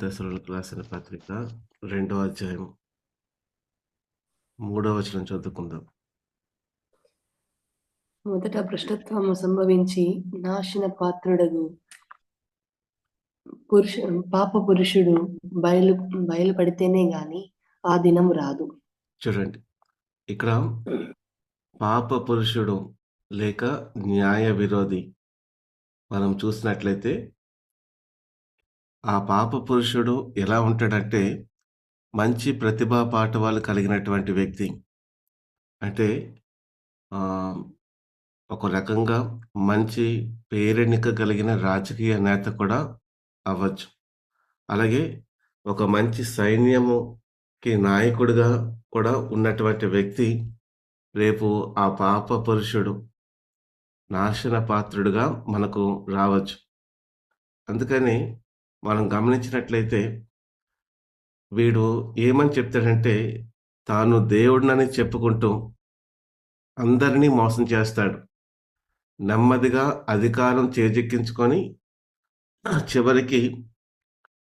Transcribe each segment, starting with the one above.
తెస్సలోనికీయులకు రాసిన పత్రిక 2వ అధ్యాయం 3వ వచనం చదువుకుందాం. మొదట భ్రష్టత్వము సంభవించి నాశన పాత్రుడగు పాప పురుషుడు బయలుపడితేనే గాని ఆ దినం రాదు. చూడండి, ఇక్కడ పాప పురుషుడు లేక న్యాయ విరోధి మనం చూసినట్లయితే ఆ పాప పురుషుడు ఎలా ఉంటాడంటే మంచి ప్రతిభా పాఠవాలు కలిగినటువంటి వ్యక్తి. అంటే ఒక రకంగా మంచి పేరెన్నిక కలిగిన రాజకీయ నేత కూడా అవ్వచ్చు. అలాగే ఒక మంచి సైన్యముకి నాయకుడిగా కూడా ఉన్నటువంటి వ్యక్తి రేపు ఆ పాప పురుషుడు నాశన పాత్రుడుగా మనకు రావచ్చు. అందుకని మనం గమనించినట్లయితే వీడు ఏమని చెప్తాడంటే తాను దేవుడినని చెప్పుకుంటూ అందరినీ మోసం చేస్తాడు. నెమ్మదిగా అధికారం చేజిక్కించుకొని చివరికి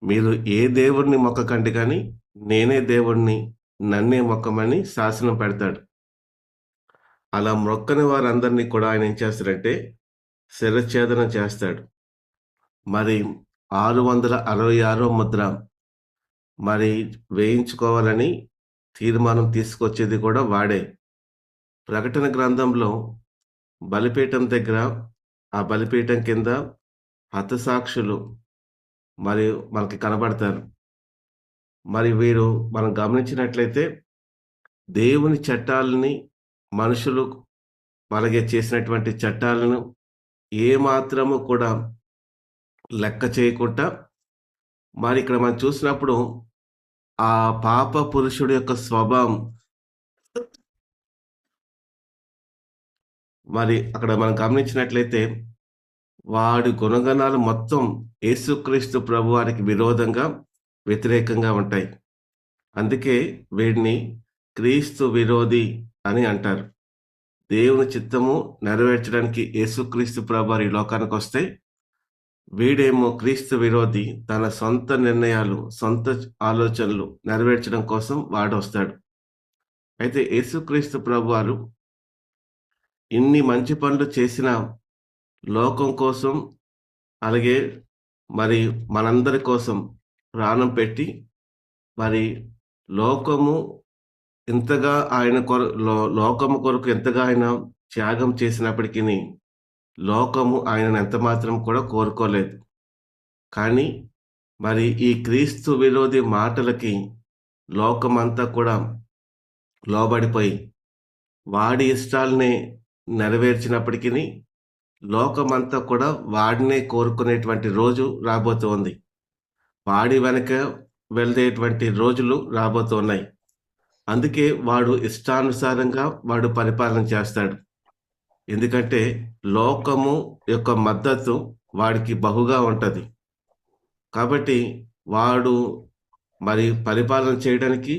మీరు ఏ దేవుడిని మొక్కకండి కానీ నేనే దేవుడిని, నన్నే మొక్కమని శాసనం పెడతాడు. అలా మొక్కని వారందరినీ కూడా ఆయన ఏం చేస్తాడంటే శిరఛేదన చేస్తాడు. మరి 666వ ముద్ర మరి వేయించుకోవాలని తీర్మానం తీసుకొచ్చేది కూడా వాడే. ప్రకటన గ్రంథంలో బలిపీఠం దగ్గర, ఆ బలిపీఠం కింద హతసాక్షులు మరి మనకి కనబడతారు. మరి వీరు మనం గమనించినట్లయితే దేవుని చట్టాలని మనుషులు అలాగే చేసినటువంటి చట్టాలను ఏమాత్రము కూడా లెక్క చేయకుండా మరి ఇక్కడ మనం చూసినప్పుడు ఆ పాప పురుషుడి యొక్క స్వభావం మరి అక్కడ మనం గమనించినట్లయితే వాడి గుణగణాలు మొత్తం యేసుక్రీస్తు ప్రభువారికి విరోధంగా వ్యతిరేకంగా ఉంటాయి. అందుకే వీడిని క్రీస్తు విరోధి అని అంటారు. దేవుని చిత్తము నెరవేర్చడానికి యేసుక్రీస్తు ప్రభువారు ఈ లోకానికి వస్తే వీడేమో క్రీస్తు విరోధి, తన సొంత నిర్ణయాలు, సొంత ఆలోచనలు నెరవేర్చడం కోసం వాడు వస్తాడు. అయితే యేసుక్రీస్తు ప్రభువారు ఇన్ని మంచి పనులు చేసిన లోకం కోసం, అలాగే మరి మనందరి కోసం ప్రాణం పెట్టి మరి లోకము ఇంతగా ఆయన లోకము కొరకు ఎంతగా ఆయన త్యాగం చేసినప్పటికీ లోకము ఆయనను ఎంత మాత్రం కూడా కోరుకోలేదు. కానీ మరి ఈ క్రీస్తు విరోధి మాటలకి లోకమంతా కూడా లోబడిపోయి వాడి ఇష్టాలనే నెరవేర్చినప్పటికీ లోకమంతా కూడా వాడినే కోరుకునేటువంటి రోజు రాబోతోంది. వాడి వెనక వెళ్లేటువంటి రోజులు రాబోతున్నాయి. అందుకే వాడు ఇష్టానుసారంగా వాడు పరిపాలన చేస్తాడు. ఎందుకంటే లోకము యొక్క మద్దతు వాడికి బహుగా ఉంటుంది. కాబట్టి వాడు మరి పరిపాలన చేయడానికి,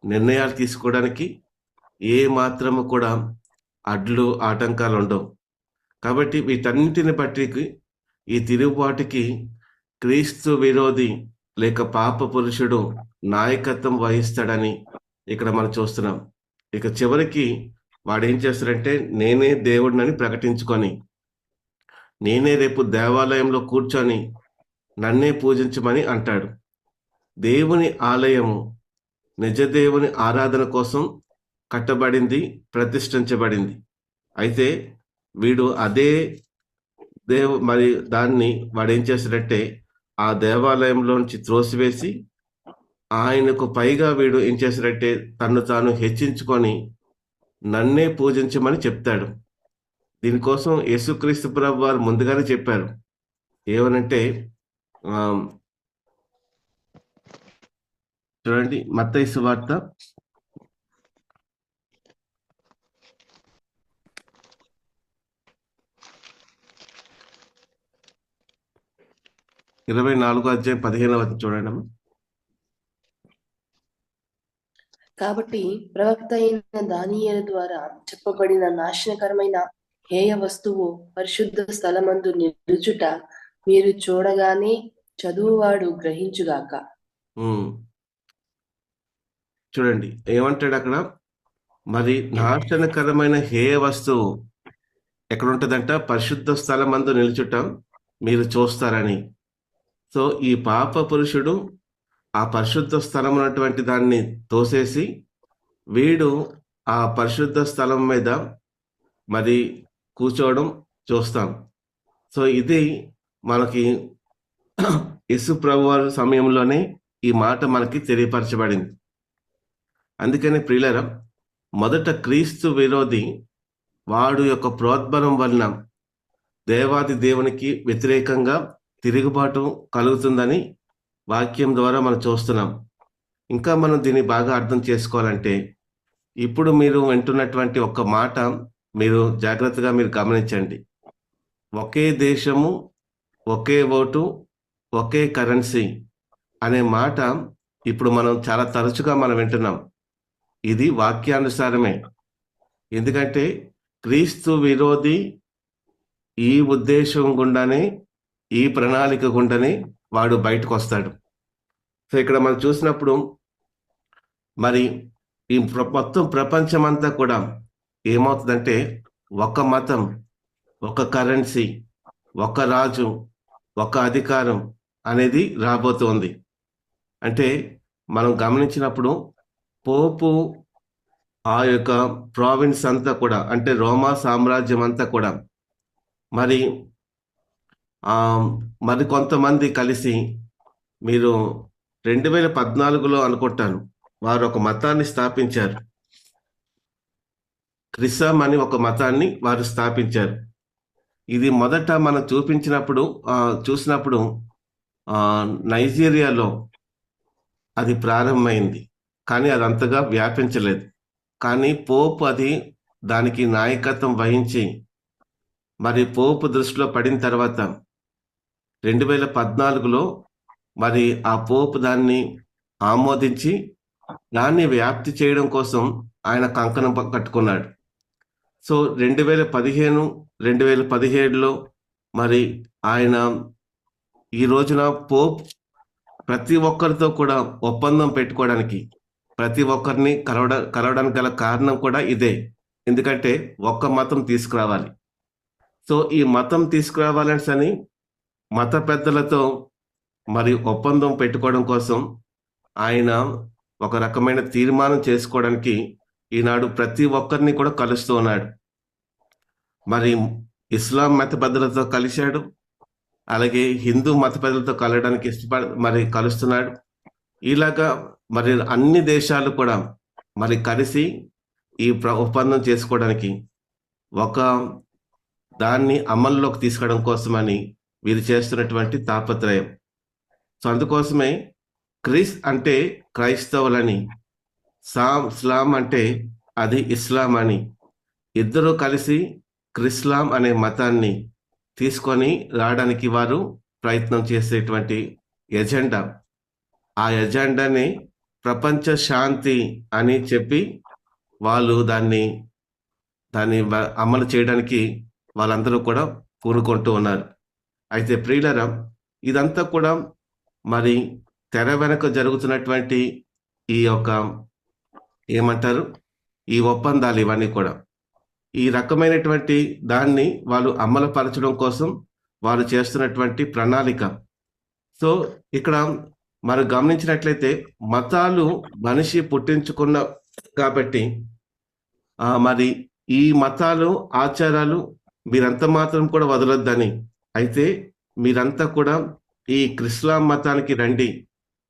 నిర్ణయాలు తీసుకోవడానికి ఏ మాత్రము కూడా అడ్లు ఆటంకాలు ఉండవు. కాబట్టి వీటన్నిటిని బట్టి ఈ తిరుగుబాటుకి క్రీస్తు విరోధి లేక పాప పురుషుడు నాయకత్వం వహిస్తాడని ఇక్కడ మనం చూస్తున్నాం. ఇక చివరికి వాడు ఏం చేస్తాడంటే నేనే దేవుడినని ప్రకటించుకొని నేనే రేపు దేవాలయంలో కూర్చొని నన్నే పూజించమని అంటాడు. దేవుని ఆలయము నిజ దేవుని ఆరాధన కోసం కట్టబడింది, ప్రతిష్ఠించబడింది. అయితే వీడు అదే మరి దాన్ని వాడు ఏం చేస్తాడంటే ఆ దేవాలయంలోంచి త్రోసివేసి ఆయనకు పైగా వీడు ఏం చేస్తాడంటే తను తాను హెచ్చించుకొని నన్నే పూజించమని చెప్తాడు. దీనికోసం యేసుక్రీస్తు ప్రభు వారు ముందుగానే చెప్పారు. ఏమనంటే చూడండి, మత్తయి సువార్త 24వ అధ్యాయం 15వ వచనం చూడండి అమ్మా. కాబట్టి ప్రవక్త అయిన దానియేలు ద్వారా చెప్పబడిన నాశనకరమైన హేయ వస్తువు పరిశుద్ధ స్థలమందు నిలుచుట మీరు చూడగానే చదువువాడు గ్రహించుగాక. ఉమ్. చూడండి ఏమంటాడు అక్కడ, మరి నాశనకరమైన హేయ వస్తువు ఎక్కడుంటదంట, పరిశుద్ధ స్థలమందు నిలుచుట మీరు చూస్తారని. సో ఈ పాప పురుషుడు ఆ పరిశుద్ధ స్థలం ఉన్నటువంటి దాన్ని తోసేసి వీడు ఆ పరిశుద్ధ స్థలం మీద మరి కూర్చోవడం చూస్తాం. సో ఇది మనకి యేసు ప్రభు వారి సమయంలోనే ఈ మాట మనకి తెలియపరచబడింది. అందుకని ప్రియులారా, మొదట క్రీస్తు విరోధి వాడు యొక్క ప్రోద్బలం వలన దేవాది దేవునికి వ్యతిరేకంగా తిరుగుబాటు కలుగుతుందని వాక్యం ద్వారా మనం చూస్తున్నాం. ఇంకా మనం దీన్ని బాగా అర్థం చేసుకోవాలంటే ఇప్పుడు మీరు వింటున్నటువంటి ఒక మాట మీరు జాగ్రత్తగా మీరు గమనించండి. ఒకే దేశము, ఒకే ఓటు, ఒకే కరెన్సీ అనే మాట ఇప్పుడు మనం చాలా తరచుగా మనం వింటున్నాం. ఇది వాక్యానుసారమే. ఎందుకంటే క్రీస్తు విరోధి ఈ ఉద్దేశం గుండానే, ఈ ప్రణాళిక గుండానే వాడు బయటకు వస్తాడు. సో ఇక్కడ మనం చూసినప్పుడు మరి ఈ మొత్తం ప్రపంచమంతా కూడా ఏమవుతుందంటే ఒక మతం, ఒక కరెన్సీ, ఒక రాజు, ఒక అధికారం అనేది రాబోతోంది. అంటే మనం గమనించినప్పుడు పోపు ఆ యొక్క ప్రావిన్స్ అంతా కూడా, అంటే రోమా సామ్రాజ్యం అంతా కూడా మరి మరి కొంతమంది కలిసి, మీరు 2014లో అనుకుంటాను, వారు ఒక మతాన్ని స్థాపించారు. క్రిసం అని ఒక మతాన్ని వారు స్థాపించారు. ఇది మొదట మనం చూసినప్పుడు నైజీరియాలో అది ప్రారంభమైంది, కానీ అది అంతగా వ్యాపించలేదు. కానీ పోప్ దానికి నాయకత్వం వహించి మరి పోపు దృష్టిలో పడిన తర్వాత 2014లో మరి ఆ పోపు దాన్ని ఆమోదించి దాన్ని వ్యాప్తి చేయడం కోసం ఆయన కంకణం కట్టుకున్నాడు. సో 2015, 2017లో మరి ఆయన ఈ రోజున పోప్ ప్రతి ఒక్కరితో కూడా ఒప్పందం పెట్టుకోవడానికి, ప్రతి ఒక్కరిని కలవడానికి గల కారణం కూడా ఇదే. ఎందుకంటే ఒక్క మతం తీసుకురావాలి. సో ఈ మతం తీసుకురావాలని మత పెద్దలతో మరి ఒప్పందం పెట్టుకోవడం కోసం ఆయన ఒక రకమైన తీర్మానం చేసుకోవడానికి ఈనాడు ప్రతి ఒక్కరిని కూడా కలుస్తూ ఉన్నాడు. మరి ఇస్లాం మత పెద్దలతో కలిశాడు, అలాగే హిందూ మత పెద్దలతో కలవడానికి మరి కలుస్తున్నాడు. ఇలాగా మరి అన్ని దేశాలు కూడా మరి కలిసి ఈ ఒప్పందం చేసుకోవడానికి, ఒక దాన్ని అమల్లోకి తీసుకోవడం కోసమని వీరు చేస్తున్నటువంటి తాపత్రయం. సో అందుకోసమే క్రిస్ అంటే క్రైస్తవులని, ఇస్లాం అంటే అది ఇస్లాం అని, ఇద్దరు కలిసి క్రిస్లాం అనే మతాన్ని తీసుకొని రావడానికి వారు ప్రయత్నం చేసేటువంటి ఎజెండా. ఆ ఎజెండాని ప్రపంచ శాంతి అని చెప్పి వాళ్ళు దాన్ని అమలు చేయడానికి వాళ్ళందరూ కూడా పూనుకుంటూ ఉన్నారు. అయితే ప్రియులారా, ఇదంతా కూడా మరి తెర వెనక జరుగుతున్నటువంటి ఈ యొక్క ఏమంటారు, ఈ ఒప్పందాలు ఇవన్నీ కూడా ఈ రకమైనటువంటి దాన్ని వాళ్ళు అమలుపరచడం కోసం వారు చేస్తున్నటువంటి ప్రణాళిక. సో ఇక్కడ మనం గమనించినట్లయితే మతాలు మనిషి పుట్టించుకున్న కాబట్టి మరి ఈ మతాలు, ఆచారాలు మీరంత మాత్రం కూడా వదలొద్దని, అయితే మీరంతా కూడా ఈ క్రిస్లాం మతానికి రండి,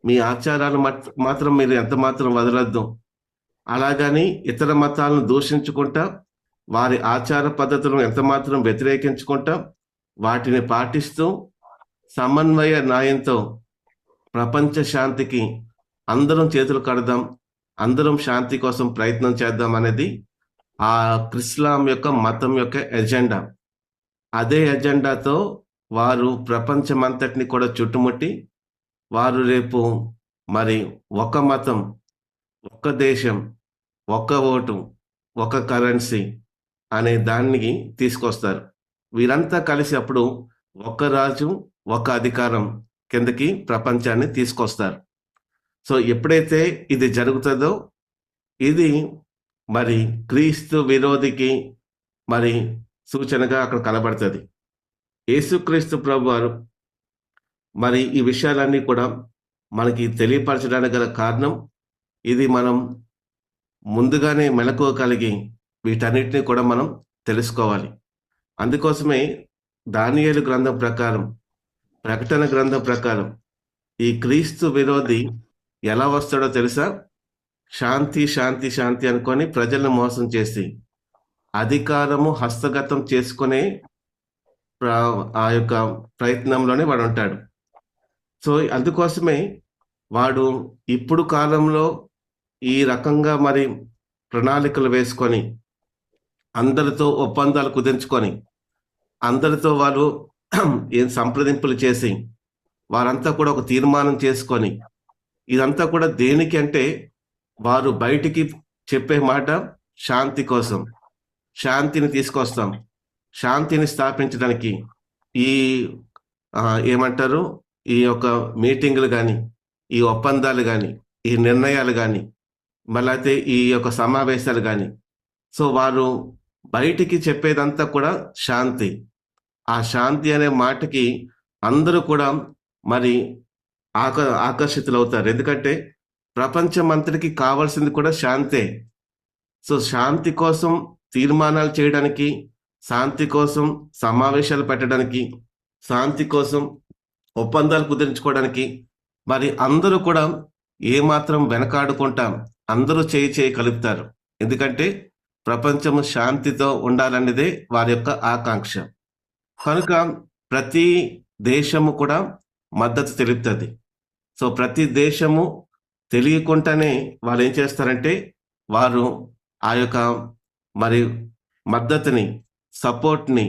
మీ ఆచారాలు మాత్రం మీరు ఎంత మాత్రం వదలొద్దు. అలాగని ఇతర మతాలను దూషించుకుంటా, వారి ఆచార పద్ధతులను ఎంత మాత్రం వ్యతిరేకించుకుంటా, వాటిని పాటిస్తూ సమన్వయ న్యాయంతో ప్రపంచ శాంతికి అందరం చేతులు కడదాం, అందరం శాంతి కోసం ప్రయత్నం చేద్దాం అనేది ఆ క్రిస్లాం యొక్క మతం యొక్క ఎజెండా. అదే ఎజెండాతో వారు ప్రపంచమంతటిని కూడా చుట్టుముట్టి వారు రేపు మరి ఒక మతం, ఒక్క దేశం, ఒక్క ఓటు, ఒక కరెన్సీ అనే దాన్ని తీసుకొస్తారు. వీరంతా కలిసి అప్పుడు ఒక రాజు, ఒక అధికారం కిందకి ప్రపంచాన్ని తీసుకొస్తారు. సో ఎప్పుడైతే ఇది జరుగుతుందో ఇది మరి క్రీస్తు విరోధికి మరి సూచనగా అక్కడ కనబడుతుంది. యేసుక్రీస్తు ప్రభువారు మరి ఈ విషయాలన్నీ కూడా మనకి తెలియపరచడానికి గల కారణం, ఇది మనం ముందుగానే మెలకువ కలిగి వీటన్నిటిని కూడా మనం తెలుసుకోవాలి. అందుకోసమే దానియేలు గ్రంథం ప్రకారం, ప్రకటన గ్రంథం ప్రకారం ఈ క్రీస్తు విరోధి ఎలా వస్తాడో తెలుసా? శాంతి శాంతి శాంతి అనుకొని ప్రజలను మోసం చేసి అధికారము హస్తగతం చేసుకునే ఆ యొక్క ప్రయత్నంలోనే వాడు ఉంటాడు. సో అందుకోసమే వాడు ఇప్పుడు కాలంలో ఈ రకంగా మరి ప్రణాళికలు వేసుకొని అందరితో ఒప్పందాలు కుదుర్చుకొని అందరితో వాళ్ళు ఏం సంప్రదింపులు చేసి వారంతా కూడా ఒక తీర్మానం చేసుకొని, ఇదంతా కూడా దేనికి అంటే వారు బయటికి చెప్పే మాట శాంతి కోసం, శాంతిని తీసుకొస్తాం, శాంతిని స్థాపించడానికి ఈ ఏమంటారు ఈ యొక్క మీటింగులు కానీ, ఈ ఒప్పందాలు కానీ, ఈ నిర్ణయాలు కానీ, మళ్ళీ ఈ యొక్క సమావేశాలు కానీ, సో వారు బయటికి చెప్పేదంతా కూడా శాంతి. ఆ శాంతి అనే మాటకి అందరూ కూడా మరి ఆకర్షితులవుతారు. ఎందుకంటే ప్రపంచం అంతటికి కావాల్సింది కూడా శాంతే. సో శాంతి కోసం తీర్మానాలు చేయడానికి, శాంతి కోసం సమావేశాలు పెట్టడానికి, శాంతి కోసం ఒప్పందాలు కుదిరించుకోవడానికి మరి అందరూ కూడా ఏమాత్రం వెనకాడుకుంటాం, అందరూ చేయి కలుపుతారు. ఎందుకంటే ప్రపంచము శాంతితో ఉండాలన్నదే వారి యొక్క ఆకాంక్ష. కనుక ప్రతి దేశము కూడా మద్దతు తెలుపుతుంది. సో ప్రతి దేశము తెలియకుండానే వాళ్ళు ఏం చేస్తారంటే వారు ఆ యొక్క మరి మద్దతుని, సపోర్ట్ని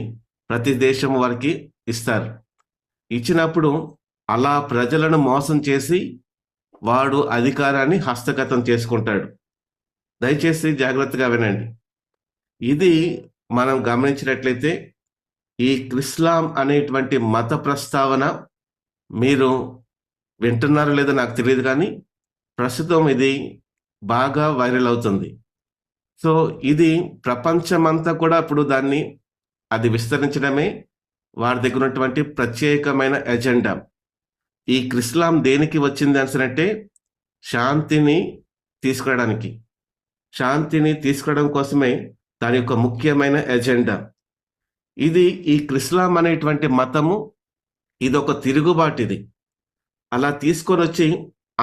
ప్రతి దేశము వారికి ఇస్తారు. ఇచ్చినప్పుడు అలా ప్రజలను మోసం చేసి వాడు అధికారాన్ని హస్తగతం చేసుకుంటాడు. దయచేసి జాగ్రత్తగా వినండి. ఇది మనం గమనించినట్లయితే ఈ ఇస్లాం అనేటువంటి మత ప్రస్తావన మీరు వింటున్నారో లేదో నాకు తెలియదు, కానీ ప్రస్తుతం ఇది బాగా వైరల్ అవుతుంది. సో ఇది ప్రపంచమంతా కూడా ఇప్పుడు దాన్ని అది విస్తరించడమే వారి దగ్గర ఉన్నటువంటి ప్రత్యేకమైన ఎజెండా. ఈ ఇస్లాం దేనికి వచ్చింది అంటే శాంతిని తీసుకురావడానికి, శాంతిని తీసుకురావడం కోసమే దాని యొక్క ముఖ్యమైన ఎజెండా. ఇది ఈ ఇస్లాం అనేటువంటి మతము ఇదొక తిరుగుబాటిది. అలా తీసుకొని వచ్చి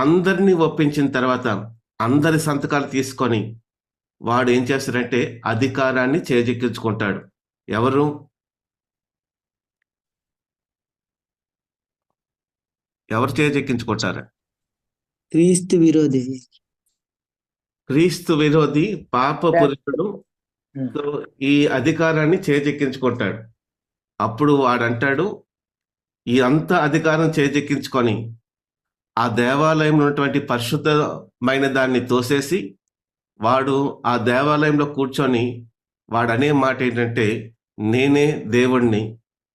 అందరినీ ఒప్పించిన తర్వాత అందరి సంతకాలు తీసుకొని వాడు ఏం చేస్తాడంటే అధికారాన్ని చేజిక్కించుకుంటాడు. ఎవరు చేజిక్కించుకుంటారు? క్రీస్తు విరోధి, క్రీస్తు విరోధి పాప పురుషుడు ఈ అధికారాన్ని చేజిక్కించుకుంటాడు. అప్పుడు వాడంటాడు, ఈ అంత అధికారం చేజిక్కించుకొని ఆ దేవాలయంలో ఉన్నటువంటి పరిశుద్ధమైన దాన్ని తోసేసి వాడు ఆ దేవాలయంలో కూర్చొని వాడనే మాట ఏంటంటే నేనే దేవుణ్ణి,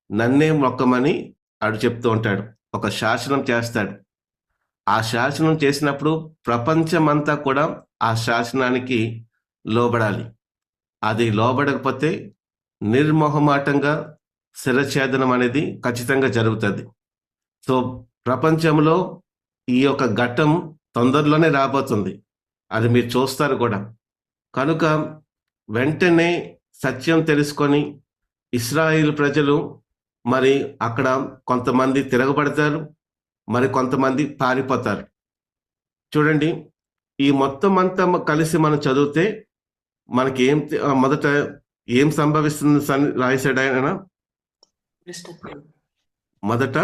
నన్నే మొక్కమని ఆడు చెప్తూ ఉంటాడు. ఒక శాసనం చేస్తాడు. ఆ శాసనం చేసినప్పుడు ప్రపంచమంతా కూడా ఆ శాసనానికి లోబడాలి. అది లోబడకపోతే నిర్మోహమాటంగా శిరఛేదనం అనేది ఖచ్చితంగా జరుగుతుంది. సో ప్రపంచంలో ఈ యొక్క ఘట్టం తొందరలోనే రాబోతుంది, అది మీరు చూస్తారు కూడా. కనుక వెంటనే సత్యం తెలుసుకొని ఇశ్రాయేలు ప్రజలు మరి అక్కడ కొంతమంది తిరగబడతారు, మరి కొంతమంది పారిపోతారు. చూడండి, ఈ మొత్తం అంతా కలిసి మనం చదివితే మనకి మొదట ఏం సంభవిస్తుంది రాశాడు ఆయన? మొదట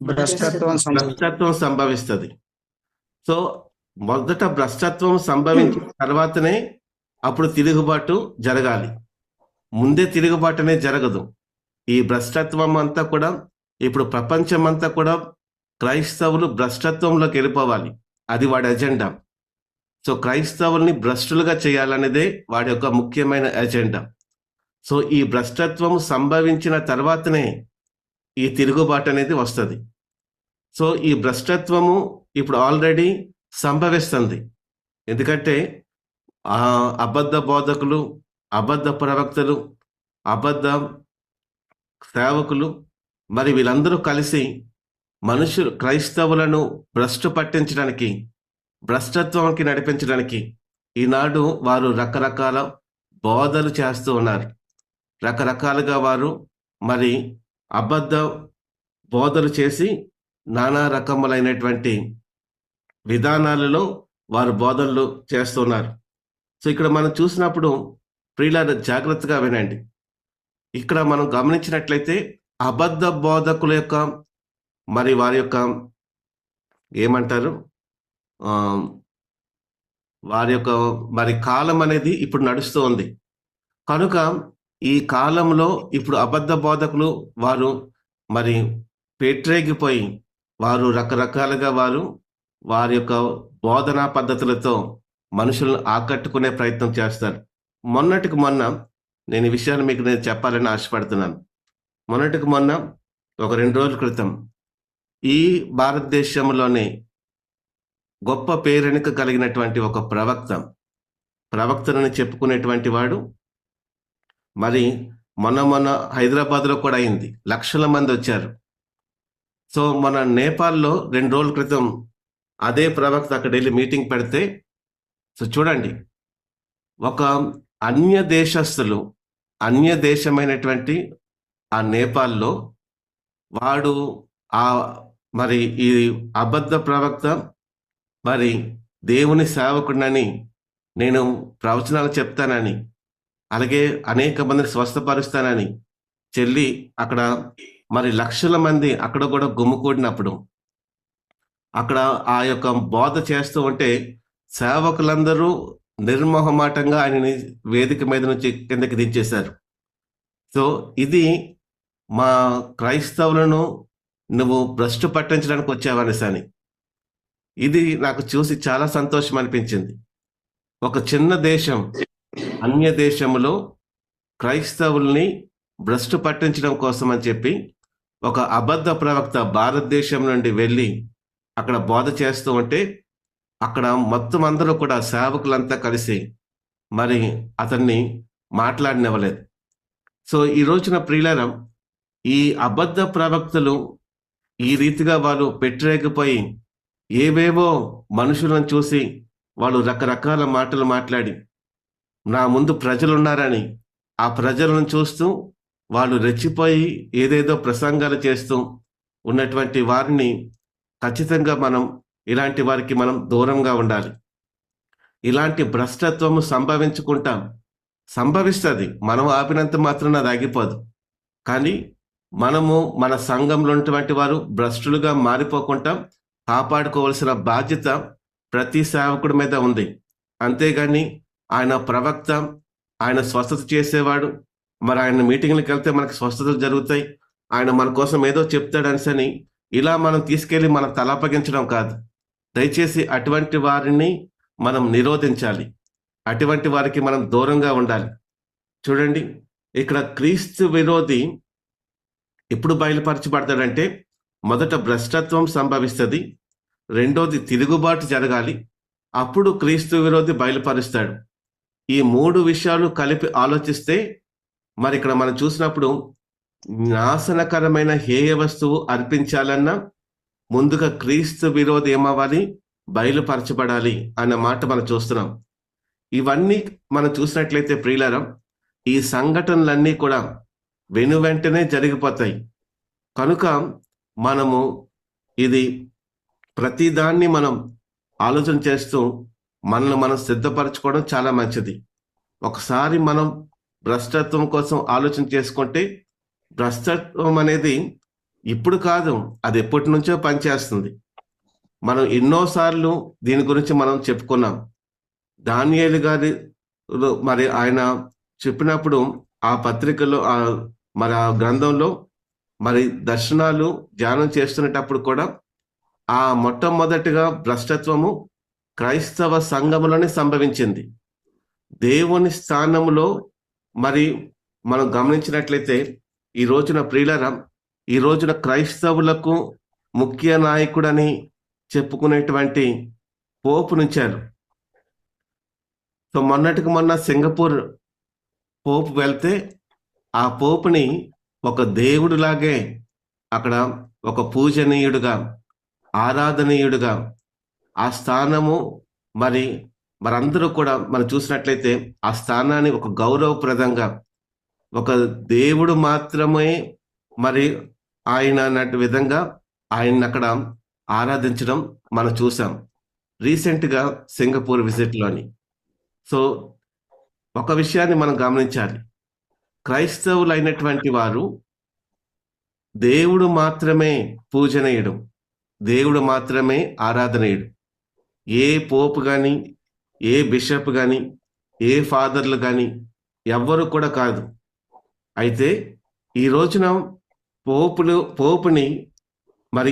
భ్రష్టత్వం సంభవిస్తుంది. సో మొదట భ్రష్టత్వం సంభవించిన తర్వాతనే అప్పుడు తిరుగుబాటు జరగాలి. ముందే తిరుగుబాటు అనేది జరగదు. ఈ భ్రష్టత్వం అంతా కూడా ఇప్పుడు ప్రపంచం అంతా కూడా క్రైస్తవులు భ్రష్టత్వంలోకి వెళ్ళిపోవాలి. అది వాడి ఎజెండా. సో క్రైస్తవుల్ని భ్రష్టులుగా చేయాలనేదే వాడి యొక్క ముఖ్యమైన ఎజెండా. సో ఈ భ్రష్టత్వం సంభవించిన తర్వాతనే ఈ తిరుగుబాటు అనేది వస్తుంది. సో ఈ భ్రష్టత్వము ఇప్పుడు ఆల్రెడీ సంభవిస్తుంది. ఎందుకంటే అబద్ధ బోధకులు, అబద్ధ ప్రవక్తలు, అబద్ధ సేవకులు, మరి వీళ్ళందరూ కలిసి క్రైస్తవులను భ్రష్టు పట్టించడానికి, భ్రష్టత్వానికి నడిపించడానికి ఈనాడు వారు రకరకాల బోధలు చేస్తూ ఉన్నారు. రకరకాలుగా వారు మరి అబద్ధ బోధలు చేసి నానా రకములైనటువంటి విధానాలలో వారు బోధనలు చేస్తున్నారు. సో ఇక్కడ మనం చూసినప్పుడు ప్రియులారా జాగ్రత్తగా వినండి. ఇక్కడ మనం గమనించినట్లయితే అబద్ధ బోధకుల యొక్క మరి వారి యొక్క ఏమంటారు వారి యొక్క మరి కాలం అనేది ఇప్పుడు నడుస్తూ ఉంది. కనుక ఈ కాలంలో ఇప్పుడు అబద్ధ బోధకులు వారు మరి పేట్రేగిపోయి వారు రకరకాలుగా వారి యొక్క బోధనా పద్ధతులతో మనుషులను ఆకట్టుకునే ప్రయత్నం చేస్తారు. మొన్నటికి మొన్న నేను ఈ విషయాన్ని మీకు నేను చెప్పాలని ఆశపడుతున్నాను. మొన్నటికి మొన్న ఒక 2 రోజుల క్రితం ఈ భారతదేశంలోనే గొప్ప పేరెనిక కలిగినటువంటి ఒక ప్రవక్తనని చెప్పుకునేటువంటి వాడు మరి మొన్న హైదరాబాద్లో కూడా అయింది. లక్షల మంది వచ్చారు. సో మన నేపాల్లో 2 రోజుల క్రితం అదే ప్రవక్త అక్కడ వెళ్ళి మీటింగ్ పెడితే, సో చూడండి, ఒక అన్య దేశమైనటువంటి ఆ నేపాల్లో వాడు మరి ఈ అబద్ధ ప్రవక్త మరి దేవుని సేవకుడినని, నేను ప్రవచనాలు చెప్తానని, అలాగే అనేక మందిని స్వస్థపరుస్తానని చెల్లి అక్కడ మరి లక్షల మంది అక్కడ కూడా గుమ్ముకూడినప్పుడు అక్కడ ఆ యొక్క బోధ చేస్తూ ఉంటే సేవకులందరూ నిర్మోహమాటంగా ఆయనని వేదిక మీద నుంచి కిందకి దించేశారు. సో ఇది మా క్రైస్తవులను నువ్వు భ్రష్టు పట్టించడానికి వచ్చావనేసని. ఇది నాకు చూసి చాలా సంతోషం అనిపించింది. ఒక చిన్న దేశం అన్య దేశంలో క్రైస్తవుల్ని భ్రష్టు పట్టించడం కోసం అని చెప్పి ఒక అబద్ధ ప్రవక్త భారతదేశం నుండి వెళ్ళి అక్కడ బోధ చేస్తూ ఉంటే అక్కడ మొత్తం అందరూ కూడా సేవకులంతా కలిసి మరి అతన్ని మాట్లాడనివ్వలేదు. సో ఈ రోజున ప్రియులారా, ఈ అబద్ధ ప్రవక్తలు ఈ రీతిగా వాళ్ళు పెట్టరేగిపోయి ఏవేవో మనుషులను చూసి వాళ్ళు రకరకాల మాటలు మాట్లాడి నా ముందు ప్రజలున్నారని ఆ ప్రజలను చూస్తూ వాళ్ళు రెచ్చిపోయి ఏదేదో ప్రసంగాలు చేస్తూ ఉన్నటువంటి వారిని ఖచ్చితంగా ఇలాంటి వారికి మనం దూరంగా ఉండాలి. ఇలాంటి భ్రష్టత్వము సంభవిస్తుంది. మనం ఆపినంత మాత్రం అది ఆగిపోదు. కానీ మనము మన సంఘంలో ఉన్నటువంటి వారు భ్రష్టులుగా మారిపోకుండా కాపాడుకోవాల్సిన బాధ్యత ప్రతి సేవకుడి మీద ఉంది. అంతేగాని ఆయన ప్రవక్త, ఆయన స్వస్థత చేసేవాడు, మరి ఆయన మీటింగ్లకు వెళ్తే మనకి స్వస్థతలు జరుగుతాయి, ఆయన మన కోసం ఏదో చెప్తాడనిసని ఇలా మనం తీసుకెళ్ళి మనం తలపగించడం కాదు. దయచేసి అటువంటి వారిని మనం నిరోధించాలి. అటువంటి వారికి మనం దూరంగా ఉండాలి. చూడండి, ఇక్కడ క్రీస్తు విరోధి ఎప్పుడు బయలుపరచబడతాడంటే మొదట భ్రష్టత్వం సంభవిస్తుంది, రెండోది తిరుగుబాటు జరగాలి, అప్పుడు క్రీస్తు విరోధి బయలుపరుస్తాడు. ఈ 3 విషయాలు కలిపి ఆలోచిస్తే మరి ఇక్కడ మనం చూసినప్పుడు నాశనకరమైన హేయ వస్తువు అర్పించాలన్నా ముందుగా క్రీస్తు విరోధి ఏమవ్వాలి, బయలుపరచబడాలి అన్న మాట మనం చూస్తున్నాం. ఇవన్నీ మనం చూసినట్లయితే ప్రియులారా, ఈ సంఘటనలన్నీ కూడా వెనువెంటనే జరిగిపోతాయి. కనుక మనము ఇది ప్రతిదాన్ని మనం ఆలోచన చేస్తూ మనల్ని మనం సిద్ధపరచుకోవడం చాలా మంచిది. ఒకసారి మనం భ్రష్టత్వం కోసం ఆలోచన చేసుకుంటే భ్రష్టత్వం అనేది ఇప్పుడు కాదు, అది ఎప్పటి నుంచో పనిచేస్తుంది. మనం ఎన్నోసార్లు దీని గురించి మనం చెప్పుకున్నాం. దానియేలు గారి మరి ఆయన చెప్పినప్పుడు ఆ పత్రికలో మరి ఆ గ్రంథంలో మరి దర్శనాలు ధ్యానం చేస్తున్నప్పుడు కూడా ఆ మొట్టమొదటిగా భ్రష్టత్వము క్రైస్తవ సంఘములోనే సంభవించింది. దేవుని స్థానంలో మరి మనం గమనించినట్లయితే ఈ రోజున ప్రియులారా, ఈ రోజున క్రైస్తవులకు ముఖ్య నాయకుడని చెప్పుకునేటువంటి పోపునుంచారు. సో మొన్నటికి మొన్న సింగపూర్ పోపు వెళ్తే ఆ పోపుని ఒక దేవుడిలాగే అక్కడ ఒక పూజనీయుడుగా, ఆరాధనీయుడుగా ఆ స్థానము మరందరూ కూడా మనం చూసినట్లయితే ఆ స్థానాన్ని ఒక గౌరవప్రదంగా ఒక దేవుడు మాత్రమే ఆయన అన్నట్టు విధంగా ఆయన్ని అక్కడ ఆరాధించడం మనం చూసాం రీసెంట్గా సింగపూర్ విజిట్లోని. సో ఒక విషయాన్ని మనం గమనించాలి, క్రైస్తవులైనటువంటి వారు దేవుడు మాత్రమే పూజనీయుడు, దేవుడు మాత్రమే ఆరాధనీయుడు. ఏ పోపు కానీ, ఏ బిషప్ కానీ, ఏ ఫాదర్లు కానీ ఎవ్వరు కూడా కాదు. అయితే ఈ రోజున పోపుని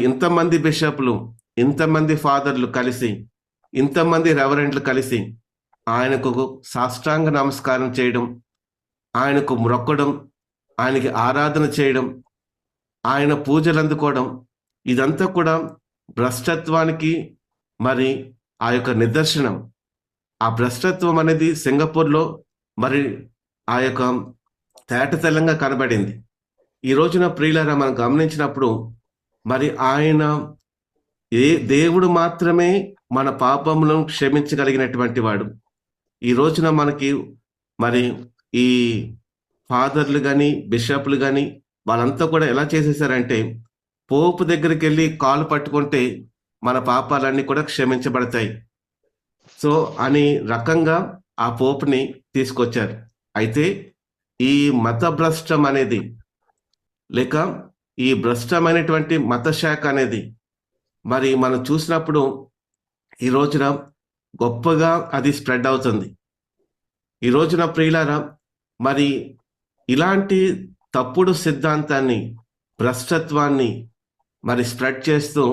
ఇంతమంది బిషప్లు, ఇంతమంది ఫాదర్లు కలిసి, ఇంతమంది రెవరెండ్లు కలిసి ఆయనకు సాష్టాంగ నమస్కారం చేయడం, ఆయనకు మొక్కడం, ఆయనకి ఆరాధన చేయడం, ఆయన పూజలు అందుకోవడం, ఇదంతా కూడా భ్రష్టత్వానికి ఆ యొక్క నిదర్శనం. ఆ భ్రష్టత్వం అనేది సింగపూర్లో ఆ యొక్క తేటతెల్లంగా కనబడింది. ఈ రోజున ప్రియులారా మనం గమనించినప్పుడు ఆయన దేవుడు మాత్రమే మన పాపములను క్షమించగలిగినటువంటి వాడు. ఈ రోజున మనకి ఈ ఫాదర్లు కానీ, బిషప్లు కానీ వాళ్ళంతా కూడా ఎలా చేసేసారంటే, పోపు దగ్గరికి వెళ్ళి కాలు పట్టుకుంటే మన పాపాలన్నీ కూడా క్షమించబడతాయి. సో అని రకంగా ఆ పోపుని తీసుకొచ్చారు. అయితే ఈ మత భ్రష్టం అనేది, లేక ఈ భ్రష్టమైనటువంటి మత శాఖ అనేది మనం చూసినప్పుడు ఈ రోజున గొప్పగా అది స్ప్రెడ్ అవుతుంది. ఈ రోజున ప్రియులారా ఇలాంటి తప్పుడు సిద్ధాంతాన్ని, భ్రష్టత్వాన్ని స్ప్రెడ్ చేస్తూ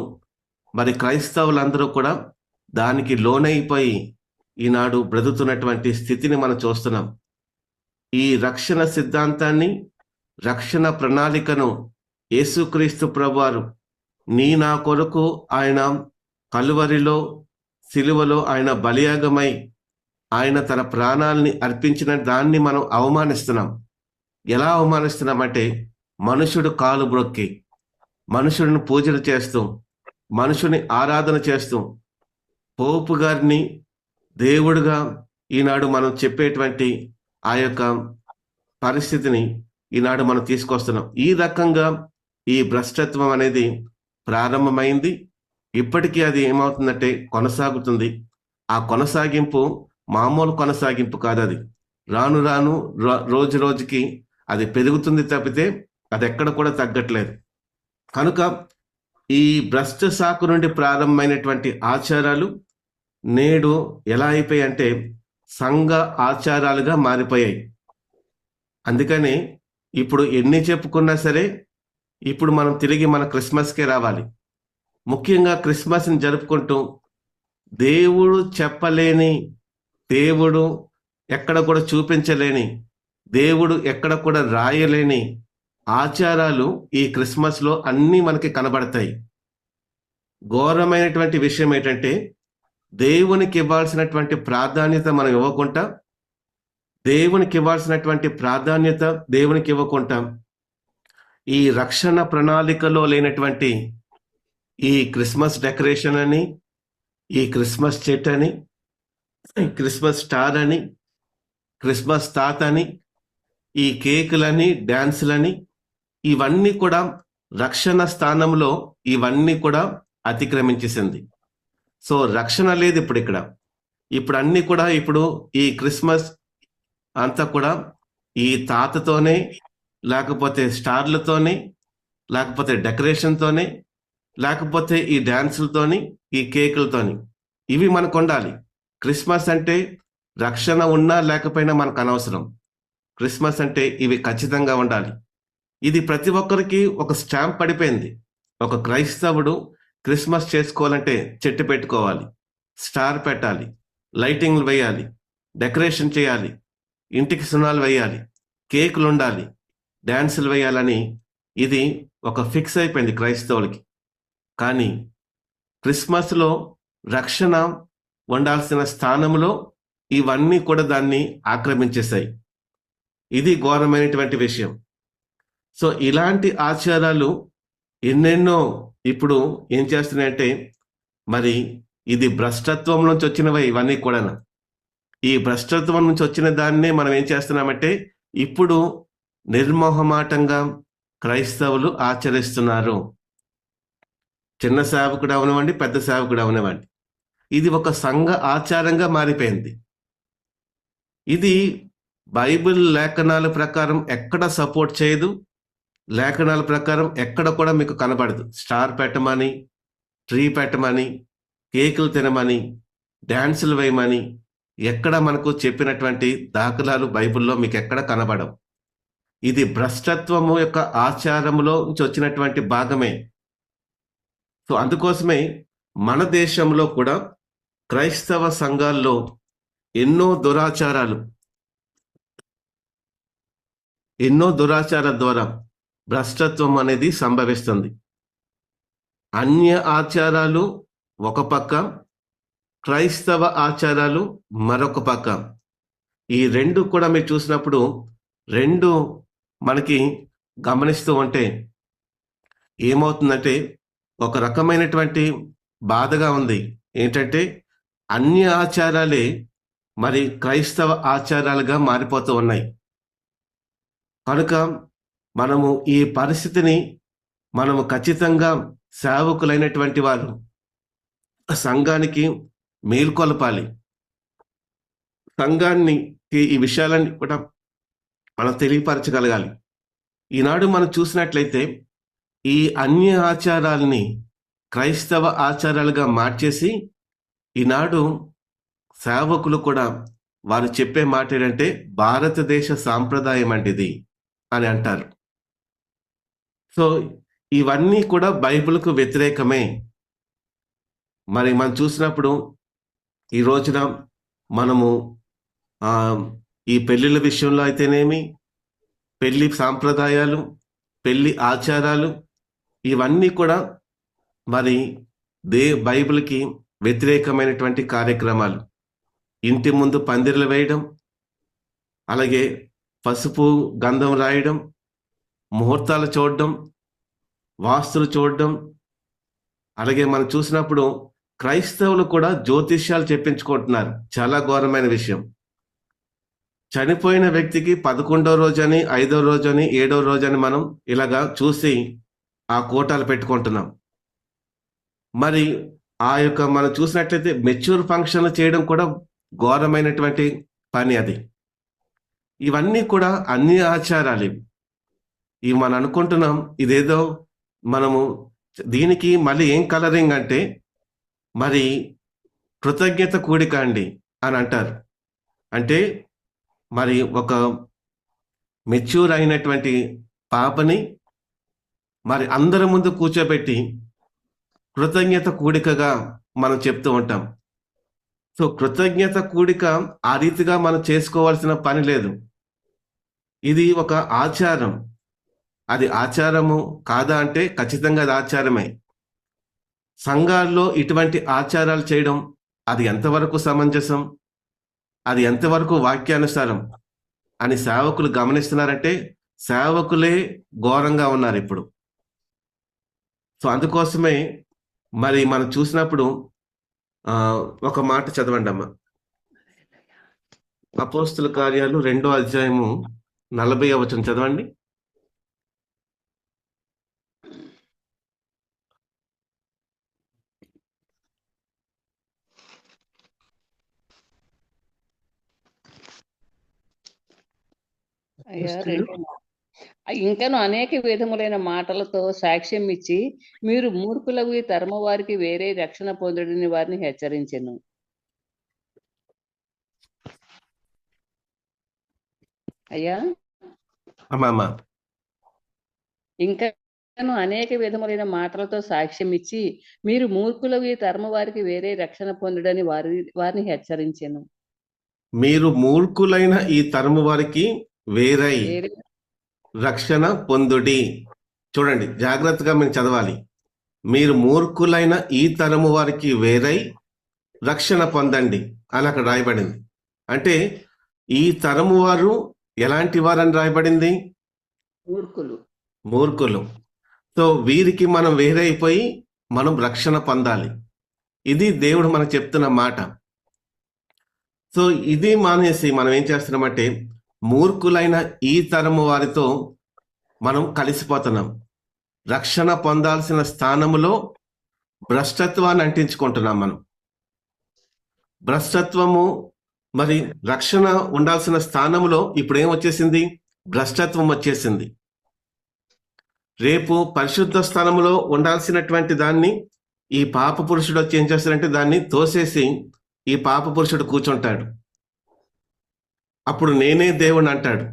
క్రైస్తవులందరూ కూడా దానికి లోనైపోయి ఈనాడు బ్రతుకుతున్నటువంటి స్థితిని మనం చూస్తున్నాం. ఈ రక్షణ సిద్ధాంతాన్ని, రక్షణ ప్రణాళికను యేసుక్రీస్తు ప్రభువారు నా కొరకు ఆయన కలువరిలో, సిలువలో ఆయన బలియాగమై ఆయన తన ప్రాణాలని అర్పించిన దాన్ని మనం అవమానిస్తున్నాం. ఎలా అవమానిస్తున్నామంటే, మనుషుడు కాలు బ్రొక్కి, మనుషుడిని పూజలు చేస్తూ, మనుషుని ఆరాధన చేస్తూ, పోపు గారిని దేవుడుగా ఈనాడు మనం చెప్పేటువంటి ఆ యొక్క పరిస్థితిని ఈనాడు మనం తీసుకొస్తున్నాం. ఈ రకంగా ఈ భ్రష్టత్వం అనేది ప్రారంభమైంది. ఇప్పటికీ అది ఏమవుతుందంటే కొనసాగుతుంది. ఆ కొనసాగింపు మామూలు కొనసాగింపు కాదు. అది రాను రాను రోజు రోజుకి అది పెరుగుతుంది తప్పితే అది ఎక్కడ కూడా తగ్గట్లేదు. కనుక ఈ భ్రష్ట శాఖ నుండి ప్రారంభమైనటువంటి ఆచారాలు నేడు ఎలా అయిపోయాయి అంటే సంఘ ఆచారాలుగా మారిపోయాయి. అందుకని ఇప్పుడు ఎన్ని చెప్పుకున్నా సరే ఇప్పుడు మనం తిరిగి మన క్రిస్మస్కే రావాలి. ముఖ్యంగా క్రిస్మస్ని జరుపుకుంటూ దేవుడు చెప్పలేని, దేవుడు ఎక్కడ కూడా చూపించలేని, దేవుడు ఎక్కడ కూడా రాయలేని ఆచారాలు ఈ క్రిస్మస్లో అన్నీ మనకి కనబడతాయి. ఘోరమైనటువంటి విషయం ఏంటంటే, దేవునికి ఇవ్వాల్సినటువంటి ప్రాధాన్యత మనం ఇవ్వకుండా, దేవునికి ఇవ్వకుండా ఈ రక్షణ ప్రణాళికలో లేనటువంటి ఈ క్రిస్మస్ డెకరేషన్ అని, ఈ క్రిస్మస్ చెట్టు అని, క్రిస్మస్ స్టార్ అని, క్రిస్మస్ తాత అని, ఈ కేకులని, డ్యాన్సులని, ఇవన్నీ కూడా రక్షణ స్థానంలో ఇవన్నీ కూడా అతిక్రమించేసింది. సో రక్షణ లేదు ఇప్పుడు అన్ని కూడా ఈ క్రిస్మస్ అంతా కూడా ఈ తాతతోనే, లేకపోతే స్టార్లతోనే, లేకపోతే డెకరేషన్తోనే, లేకపోతే ఈ డ్యాన్సులతోని, ఈ కేకులతోని, ఇవి మనకు ఉండాలి. క్రిస్మస్ అంటే రక్షణ ఉన్నా లేకపోయినా మనకు అనవసరం. క్రిస్మస్ అంటే ఇవి ఖచ్చితంగా ఉండాలి. ఇది ప్రతి ఒక్కరికి ఒక స్టాంప్ పడిపోయింది. ఒక క్రైస్తవుడు క్రిస్మస్ చేసుకోవాలంటే చెట్టు పెట్టుకోవాలి, స్టార్ పెట్టాలి, లైటింగ్లు వేయాలి, డెకరేషన్ చేయాలి, ఇంటికి సున్నాలు వేయాలి, కేకులు ఉండాలి, డ్యాన్సులు వేయాలని ఇది ఒక ఫిక్స్ అయిపోయింది క్రైస్తవులకి. కానీ క్రిస్మస్లో రక్షణ ఉండాల్సిన స్థానంలో ఇవన్నీ కూడా దాన్ని ఆక్రమించేశాయి. ఇది ఘోరమైనటువంటి విషయం. సో ఇలాంటి ఆచారాలు ఎన్నెన్నో ఇప్పుడు ఏం చేస్తున్నాయంటే, మరి ఇది భ్రష్టత్వం నుంచి వచ్చినవే ఇవన్నీ కూడా. ఈ భ్రష్టత్వం నుంచి వచ్చిన దాన్నే మనం ఏం చేస్తున్నామంటే ఇప్పుడు నిర్మోహమాటంగా క్రైస్తవులు ఆచరిస్తున్నారు. చిన్న సేవకుడు అవనివ్వండి, పెద్ద సేవకుడు అవనివ్వండి, ఇది ఒక సంఘ ఆచారంగా మారిపోయింది. ఇది బైబిల్ లేఖనాల ప్రకారం ఎక్కడ సపోర్ట్ చేయదు, లేఖనాల ప్రకారం ఎక్కడ కూడా మీకు కనబడదు. స్టార్ పెట్టమని, ట్రీ పెట్టమని, కేకులు తినమని, డ్యాన్సులు వేయమని ఎక్కడ మనకు చెప్పినటువంటి దాఖలాలు బైబిల్లో మీకు ఎక్కడ కనబడవు. ఇది భ్రష్టత్వము యొక్క ఆచారములో నుంచి వచ్చినటువంటి భాగమే. సో అందుకోసమే మన దేశంలో కూడా క్రైస్తవ సంఘాల్లో ఎన్నో దురాచారాల ద్వారా భ్రష్టత్వం అనేది సంభవిస్తుంది. అన్య ఆచారాలు ఒక పక్క, క్రైస్తవ ఆచారాలు మరొక పక్క. ఈ రెండు కూడా మీరు చూసినప్పుడు రెండు మనకి గమనిస్తూ ఉంటే ఏమవుతుందంటే ఒక రకమైనటువంటి బాధగా ఉంది. ఏంటంటే అన్య ఆచారాలే మరి క్రైస్తవ ఆచారాలుగా మారిపోతూ ఉన్నాయి. కనుక మనము ఈ పరిస్థితిని మనము ఖచ్చితంగా సేవకులైనటువంటి వారు సంఘానికి మేల్కొల్పాలి. సంఘాన్ని ఈ విషయాలన్నీ కూడా మనం తెలియపరచగలగాలి. ఈనాడు మనం చూసినట్లయితే ఈ అన్య ఆచారాలని క్రైస్తవ ఆచారాలుగా మార్చేసి ఈనాడు సేవకులు కూడా వారు చెప్పే మాట ఏంటంటే భారతదేశ సాంప్రదాయం అంటిది అని అంటారు. సో ఇవన్నీ కూడా బైబిల్కు వ్యతిరేకమే. మరి మనం చూసినప్పుడు ఈ రోజున మనము ఈ పెళ్ళిళ్ళ విషయంలో అయితేనేమి, పెళ్లి సాంప్రదాయాలు, పెళ్లి ఆచారాలు, ఇవన్నీ కూడా మరి బైబిల్కి వ్యతిరేకమైనటువంటి కార్యక్రమాలు. ఇంటి ముందు పందిర్లు వేయడం, అలాగే పసుపు గంధం రాయడం, ముహూర్తాలు చూడడం, వాస్తులు చూడడం, అలాగే మనం చూసినప్పుడు క్రైస్తవులు కూడా జ్యోతిష్యాలు చెప్పించుకుంటున్నారు. చాలా ఘోరమైన విషయం. చనిపోయిన వ్యక్తికి 11వ రోజని, 5వ రోజని, 7వ రోజని మనం ఇలాగా చూసి ఆ కోటాలు పెట్టుకుంటున్నాం. మరి ఆ యొక్క మనం చూసినట్లయితే మెచ్యూర్ ఫంక్షన్లు చేయడం కూడా ఘోరమైనటువంటి పని అది. ఇవన్నీ కూడా అన్ని ఆచారాలు. ఇవి మనం అనుకుంటున్నాం ఇదేదో మనము దీనికి మళ్ళీ ఏం కలరింగ్ అంటే మరి కృతజ్ఞత కూడిక అండి అని అంటారు. అంటే మరి ఒక మెచ్యూర్ అయినటువంటి పాపని మరి అందరి ముందు కూర్చోబెట్టి కృతజ్ఞత కూడికగా మనం చెప్తూ ఉంటాం. సో కృతజ్ఞత కూడిక ఆ రీతిగా మనం చేసుకోవాల్సిన పని లేదు. ఇది ఒక ఆచారం. అది ఆచారము కాదా అంటే ఖచ్చితంగా అది ఆచారమే. సంఘాల్లో ఇటువంటి ఆచారాలు చేయడం అది ఎంతవరకు సమంజసం, అది ఎంతవరకు వాక్యానుసారం అని సేవకులు గమనిస్తున్నారంటే సేవకులే ఘోరంగా ఉన్నారు ఇప్పుడు. సో అందుకోసమే మరి మనం చూసినప్పుడు ఒక మాట చదవండి అమ్మ. అపోస్తుల కార్యాలు 2వ అధ్యాయము 40వ వచనం చదవండి. ఇంకను అనేక విధములైన మాటలతో సాక్ష్యం ఇచ్చి మీరు మూర్ఖులకు ఈ తరమ వారికి వేరే రక్షణ పొందుడని వారిని హెచ్చరించెను. అయ్యా అమ్మా ఇంకను అనేక విధములైన మాటలతో సాక్ష్యం ఇచ్చి మీరు మూర్ఖులకు ఈ తరమ వారికి వేరే రక్షణ పొందుడని వారిని హెచ్చరించెను. మీరు మూర్ఖులైన ఈ తరము వారికి వేరే రక్షణ పొందుడి. చూడండి, జాగ్రత్తగా మీరు చదవాలి. మీరు మూర్ఖులైన ఈ తరము వారికి వేరై రక్షణ పొందండి అని అక్కడ రాయబడింది. అంటే ఈ తరము వారు ఎలాంటి వారని రాయబడింది? మూర్ఖులు. మూర్ఖులు. సో వీరికి మనం వేరే అయిపోయి మనం రక్షణ పొందాలి. ఇది దేవుడు మనకు చెప్తున్న మాట. సో ఇది మానేసి మనం ఏం చేస్తున్నామంటే మూర్ఖులైన ఈ తరము వారితో మనం కలిసిపోతున్నాం. రక్షణ పొందాల్సిన స్థానములో భ్రష్టత్వాన్ని అంటించుకుంటున్నాం మనం. భ్రష్టత్వము మరి రక్షణ ఉండాల్సిన స్థానంలో ఇప్పుడు ఏం వచ్చేసింది? భ్రష్టత్వం వచ్చేసింది. రేపు పరిశుద్ధ స్థానంలో ఉండాల్సినటువంటి దాన్ని ఈ పాప పురుషుడు వచ్చి ఏం చేస్తాడంటే దాన్ని తోసేసి ఈ పాప పురుషుడు కూర్చుంటాడు. అప్పుడు నేనే దేవుడిని అంటాడు.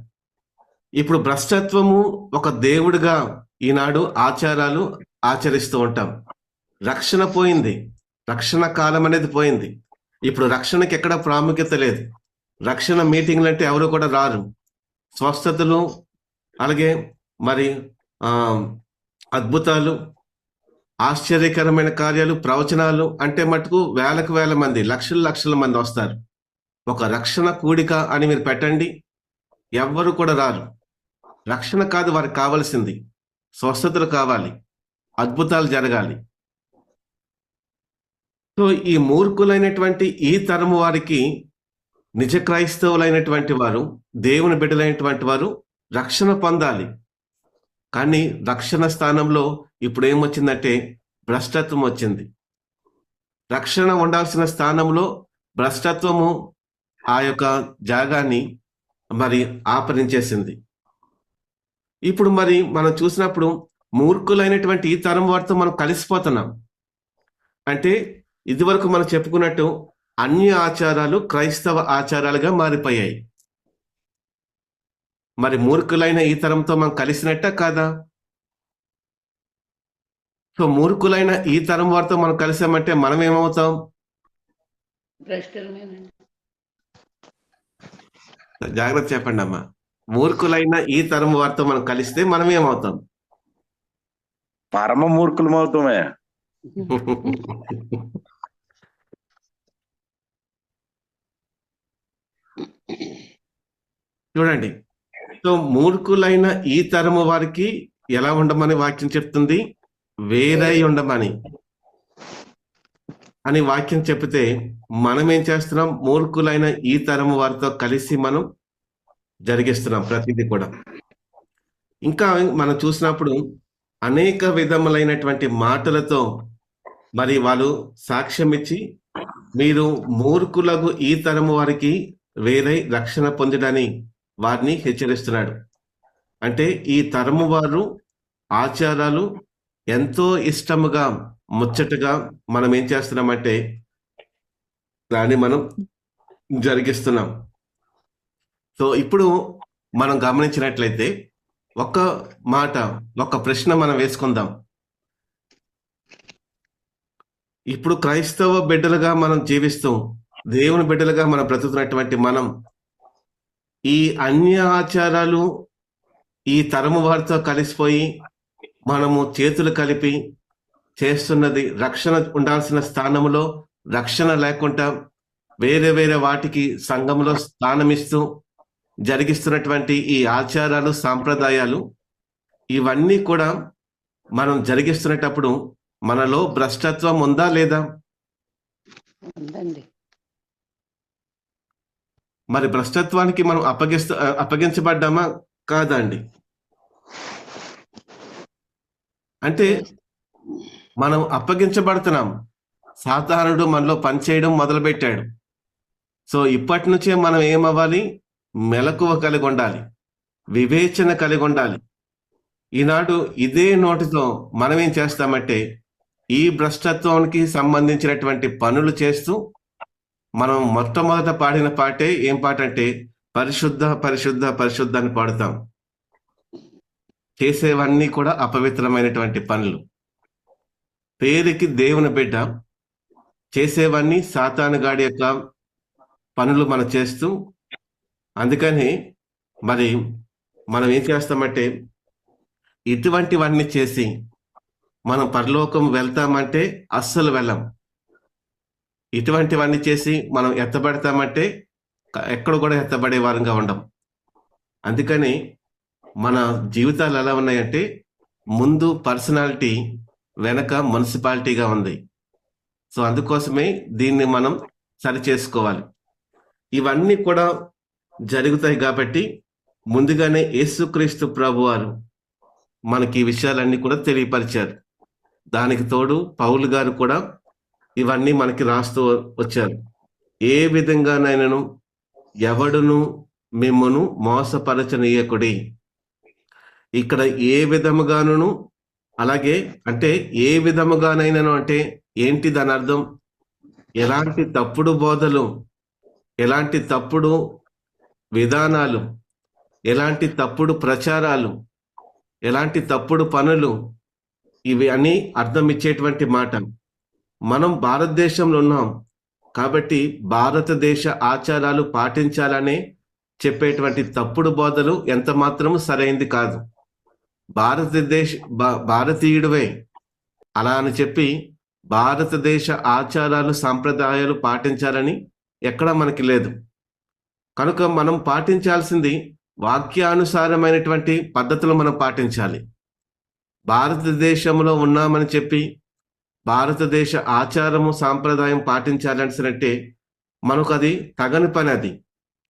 ఇప్పుడు భ్రష్టత్వము ఒక దేవుడిగా ఈనాడు ఆచారాలు ఆచరిస్తూ ఉంటాం. రక్షణ పోయింది, రక్షణ కాలం అనేది పోయింది. ఇప్పుడు రక్షణకి ఎక్కడ ప్రాముఖ్యత లేదు. రక్షణ మీటింగ్లు అంటే ఎవరు కూడా రారు. స్వస్థతలు, అలాగే మరి అద్భుతాలు, ఆశ్చర్యకరమైన కార్యాలు, ప్రవచనాలు అంటే మటుకు వేలకు వేల మంది, లక్షల మంది వస్తారు. ఒక రక్షణ కూడిక అని మీరు పెట్టండి, ఎవ్వరు కూడా రారు. రక్షణ కాదు వారికి కావాల్సింది, స్వస్థతలు కావాలి, అద్భుతాలు జరగాలి. సో ఈ మూర్ఖులైనటువంటి ఈ తరము వారికి నిజ క్రైస్తవులైనటువంటి వారు, దేవుని బిడ్డలైనటువంటి వారు రక్షణ పొందాలి. కానీ రక్షణ స్థానంలో ఇప్పుడు ఏమొచ్చిందంటే భ్రష్టత్వం వచ్చింది. రక్షణ ఉండాల్సిన స్థానంలో భ్రష్టత్వము ఆ యొక్క జాగాన్ని మరి ఆపరించేసింది. ఇప్పుడు మరి మనం చూసినప్పుడు మూర్ఖులైనటువంటి ఈ తరం వారితో మనం కలిసిపోతున్నాం. అంటే ఇదివరకు మనం చెప్పుకున్నట్టు అన్య ఆచారాలు క్రైస్తవ ఆచారాలుగా మారిపోయాయి. మరి మూర్ఖులైన ఈ తరంతో మనం కలిసినట్ట కాదా? సో మూర్ఖులైన ఈ తరం వారితో మనం కలిసామంటే మనం ఏమవుతాం? భ్రష్టమేనండి. జాగ్రత్త చెప్పండి అమ్మా. మూర్ఖులైన ఈ తరం వారితో మనం కలిస్తే మనం ఏమవుతాం? పరమ మూర్ఖులమవుతామే. చూడండి, సో మూర్ఖులైన ఈ తరము వారికి ఎలా ఉండమని వాక్యం చెప్తుంది? వేరై ఉండమని అని వాక్యం చెప్తే మనం ఏం చేస్తున్నాం? మూర్ఖులైన ఈ తరము వారితో కలిసి మనం జరిగిస్తున్నాం ప్రతిదీ కూడా. ఇంకా మనం చూసినప్పుడు అనేక విధములైనటువంటి మాటలతో మరి వాళ్ళు సాక్ష్యం ఇచ్చి మీరు మూర్ఖులకు ఈ తరము వారికి వేరై రక్షణ పొందడని వారిని హెచ్చరిస్తున్నాడు. అంటే ఈ తరము వారు ఆచారాలు ఎంతో ఇష్టముగా ముచ్చటగా మనం ఏం చేస్తున్నామంటే దాన్ని మనం జరిగిస్తున్నాం. సో ఇప్పుడు మనం గమనించినట్లయితే ఒక మాట, ఒక ప్రశ్న మనం వేసుకుందాం. ఇప్పుడు క్రైస్తవ బిడ్డలుగా మనం జీవిస్తూ దేవుని బిడ్డలుగా మనం బ్రతుకుతున్నటువంటి మనం ఈ అన్య ఆచారాలు ఈ తరము వారితో కలిసిపోయి మనము చేతులు కలిపి చేస్తున్నది రక్షణ ఉండాల్సిన స్థానంలో రక్షణ లేకుండా వేరే వేరే వాటికి సంఘంలో స్థానమిస్తూ జరిగిస్తున్నటువంటి ఈ ఆచారాలు, సాంప్రదాయాలు ఇవన్నీ కూడా మనం జరిగిస్తున్నప్పుడు మనలో భ్రష్టత్వం ఉందా లేదా? ఉందండి. మరి భ్రష్టత్వానికి మనం అప్పగించబడ్డామా కాదా అండి? అంటే మనం అప్పగించబడుతున్నాం. సాతానుడు మనలో పనిచేయడం మొదలుపెట్టాడు. సో ఇప్పటి నుంచే మనం ఏమవ్వాలి? మెలకువ కలిగి ఉండాలి, వివేచన కలిగి ఉండాలి. ఈనాడు ఇదే నోటితో మనం ఏం చేస్తామంటే ఈ భ్రష్టత్వానికి సంబంధించినటువంటి పనులు చేస్తూ మనం మొట్టమొదట పాడిన పాటే ఏం పాట అంటే పరిశుద్ధ పరిశుద్ధ పరిశుద్ధ అని పాడుతాం. చేసేవన్నీ కూడా అపవిత్రమైనటువంటి పనులు. పేరుకి దేవుని బిడ్డ, చేసేవన్నీ సాతానుగాడి యొక్క పనులు మనం చేస్తూ, అందుకని మరి మనం ఏం చేస్తామంటే ఇటువంటివన్నీ చేసి మనం పరలోకం వెళ్తామంటే అస్సలు వెళ్ళం. ఇటువంటివన్నీ చేసి మనం ఎత్తబడతామంటే ఎక్కడ కూడా ఎత్తబడే వారంగా ఉండం. అందుకని మన జీవితాలు ఎలా ఉన్నాయంటే ముందు పర్సనాలిటీ, వెనక మున్సిపాలిటీగా ఉంది. సో అందుకోసమే దీన్ని మనం సరి చేసుకోవాలి. ఇవన్నీ కూడా జరుగుతాయి కాబట్టి ముందుగానే యేసుక్రీస్తు ప్రభువారు మనకి ఈ విషయాలన్నీ కూడా తెలియపరిచారు. దానికి తోడు పౌలు గారు కూడా ఇవన్నీ మనకి రాస్తూ వచ్చారు. ఏ విధంగానైనాను ఎవడును మిమ్మును మోసపరచనీయకుడి. ఇక్కడ ఏ విధముగాను, అలాగే అంటే ఏ విధముగానైనాను అంటే ఏంటి దాని అర్థం? ఎలాంటి తప్పుడు బోధలు, ఎలాంటి తప్పుడు విధానాలు, ఎలాంటి తప్పుడు ప్రచారాలు, ఎలాంటి తప్పుడు పనులు, ఇవి అని అర్థం ఇచ్చేటువంటి మాట. మనం భారతదేశంలో ఉన్నాం కాబట్టి భారతదేశ ఆచారాలు పాటించాలనే చెప్పేటువంటి తప్పుడు బోధలు ఎంత మాత్రము సరైంది కాదు. భారతీయుడివే అలా అని చెప్పి భారతదేశ ఆచారాలు సాంప్రదాయాలు పాటించాలని ఎక్కడా మనకి లేదు. కనుక మనం పాటించాల్సింది వాక్యానుసారమైనటువంటి పద్ధతులు మనం పాటించాలి. భారతదేశంలో ఉన్నామని చెప్పి భారతదేశ ఆచారము సాంప్రదాయం పాటించాలంటే మనకు అది తగని పని. అది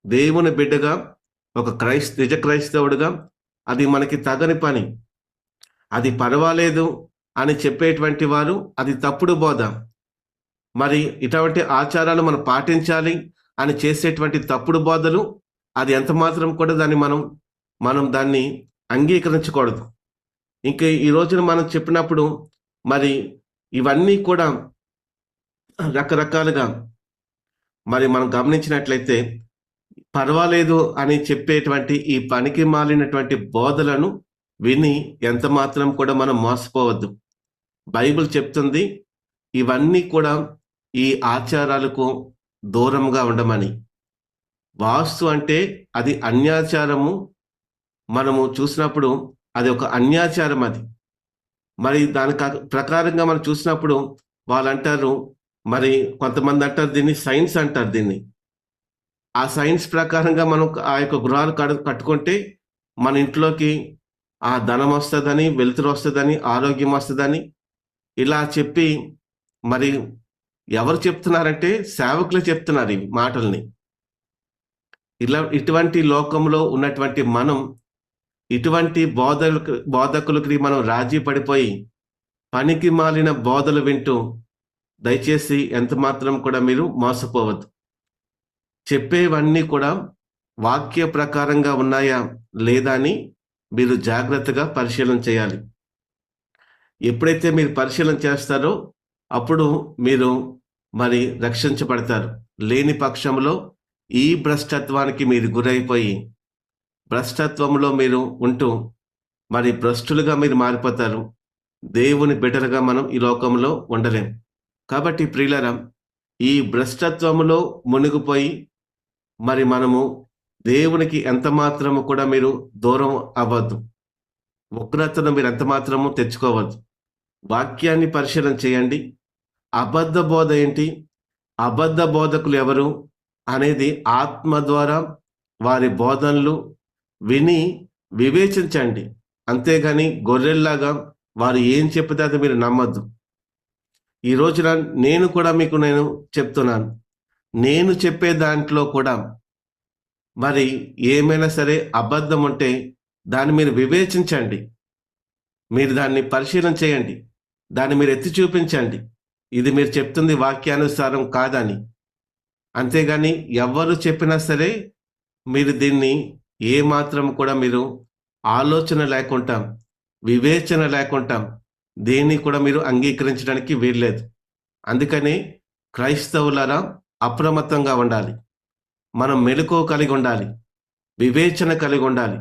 దేవుని బిడ్డగా ఒక నిజ క్రైస్తవుడిగా అది మనకి తగని పని. అది పర్వాలేదు అని చెప్పేటువంటి వారు అది తప్పుడు బోధ. మరి ఇటువంటి ఆచారాలు మనం పాటించాలి అని చేసేటువంటి తప్పుడు బోధలు అది ఎంత మాత్రం కూడా దాన్ని మనం దాన్ని అంగీకరించకూడదు. ఇంకా ఈ రోజున మనం చెప్పినప్పుడు మరి ఇవన్నీ కూడా రకరకాలుగా మరి మనం గమనించినట్లయితే పర్వాలేదు అని చెప్పేటువంటి ఈ పనికి మాలినటువంటి బోధలను విని ఎంత మాత్రం కూడా మనం మోసపోవద్దు. బైబిల్ చెప్తుంది ఇవన్నీ కూడా ఈ ఆచారాలకు దూరంగా ఉండమని. వాస్తు అంటే అది అన్యాచారము. మనము చూసినప్పుడు అది ఒక అన్యాచారం. అది మరి దాని ప్రకారంగా మనం చూసినప్పుడు వాళ్ళు అంటారు, మరి కొంతమంది అంటారు దీన్ని సైన్స్ అంటారు. దీన్ని ఆ సైన్స్ ప్రకారంగా మనం ఆ యొక్క గృహాలు కట్టుకుంటే మన ఇంట్లోకి ఆ ధనం వస్తుందని, వెలుతురు వస్తుందని, ఆరోగ్యం వస్తుందని ఇలా చెప్పి మరి ఎవరు చెప్తున్నారంటే సేవకులు చెప్తున్నారు ఈ మాటల్ని. ఇటువంటి లోకంలో ఉన్నటువంటి మనం ఇటువంటి బోధకులకి మనం రాజీ పడిపోయి పనికి మాలిన బోధలు వింటూ దయచేసి ఎంత మాత్రం కూడా మీరు మోసపోవద్దు. చెప్పేవన్నీ కూడా వాక్య ప్రకారంగా ఉన్నాయా లేదా అని మీరు జాగ్రత్తగా పరిశీలన చేయాలి. ఎప్పుడైతే మీరు పరిశీలన చేస్తారో అప్పుడు మీరు మరి రక్షించబడతారు. లేని పక్షంలో ఈ భ్రష్టత్వానికి మీరు గురైపోయి భ్రష్టత్వంలో మీరు ఉంటూ మరి భ్రష్టులుగా మీరు మారిపోతారు. దేవుని బిడ్డలుగా మనం ఈ లోకంలో ఉండలేం. కాబట్టి ప్రియులారా, ఈ భ్రష్టత్వములో మునిగిపోయి మరి మనము దేవునికి ఎంత మాత్రము కూడా మీరు దూరం అవ్వద్దు. ఉగ్రతను మీరు ఎంత మాత్రము తెచ్చుకోవద్దు. వాక్యాన్ని పరిశీలన చేయండి. అబద్ధ బోధ ఏంటి, అబద్ధ బోధకులు ఎవరు అనేది ఆత్మ ద్వారా వారి బోధనలు విని వివేచించండి. అంతేగాని గొర్రెల్లాగా వారు ఏం చెప్తే అది మీరు నమ్మద్దు. ఈ రోజున నేను చెప్తున్నాను, నేను చెప్పే దాంట్లో కూడా మరి ఏమైనా సరే అబద్ధం ఉంటే దాన్ని మీరు వివేచించండి. మీరు దాన్ని పరిశీలన చేయండి. దాన్ని మీరు ఎత్తి చూపించండి, ఇది మీరు చెప్తుంది వాక్యానుసారం కాదని. అంతేగాని ఎవరు చెప్పినా సరే మీరు దీన్ని ఏ మాత్రం కూడా మీరు ఆలోచన లేకుండా, వివేచన లేకుండా దేన్ని కూడా మీరు అంగీకరించడానికి వీల్లేదు. అందుకని క్రైస్తవులారా అప్రమత్తంగా ఉండాలి. మనం మెలకువ కలిగి ఉండాలి, వివేచన కలిగి ఉండాలి,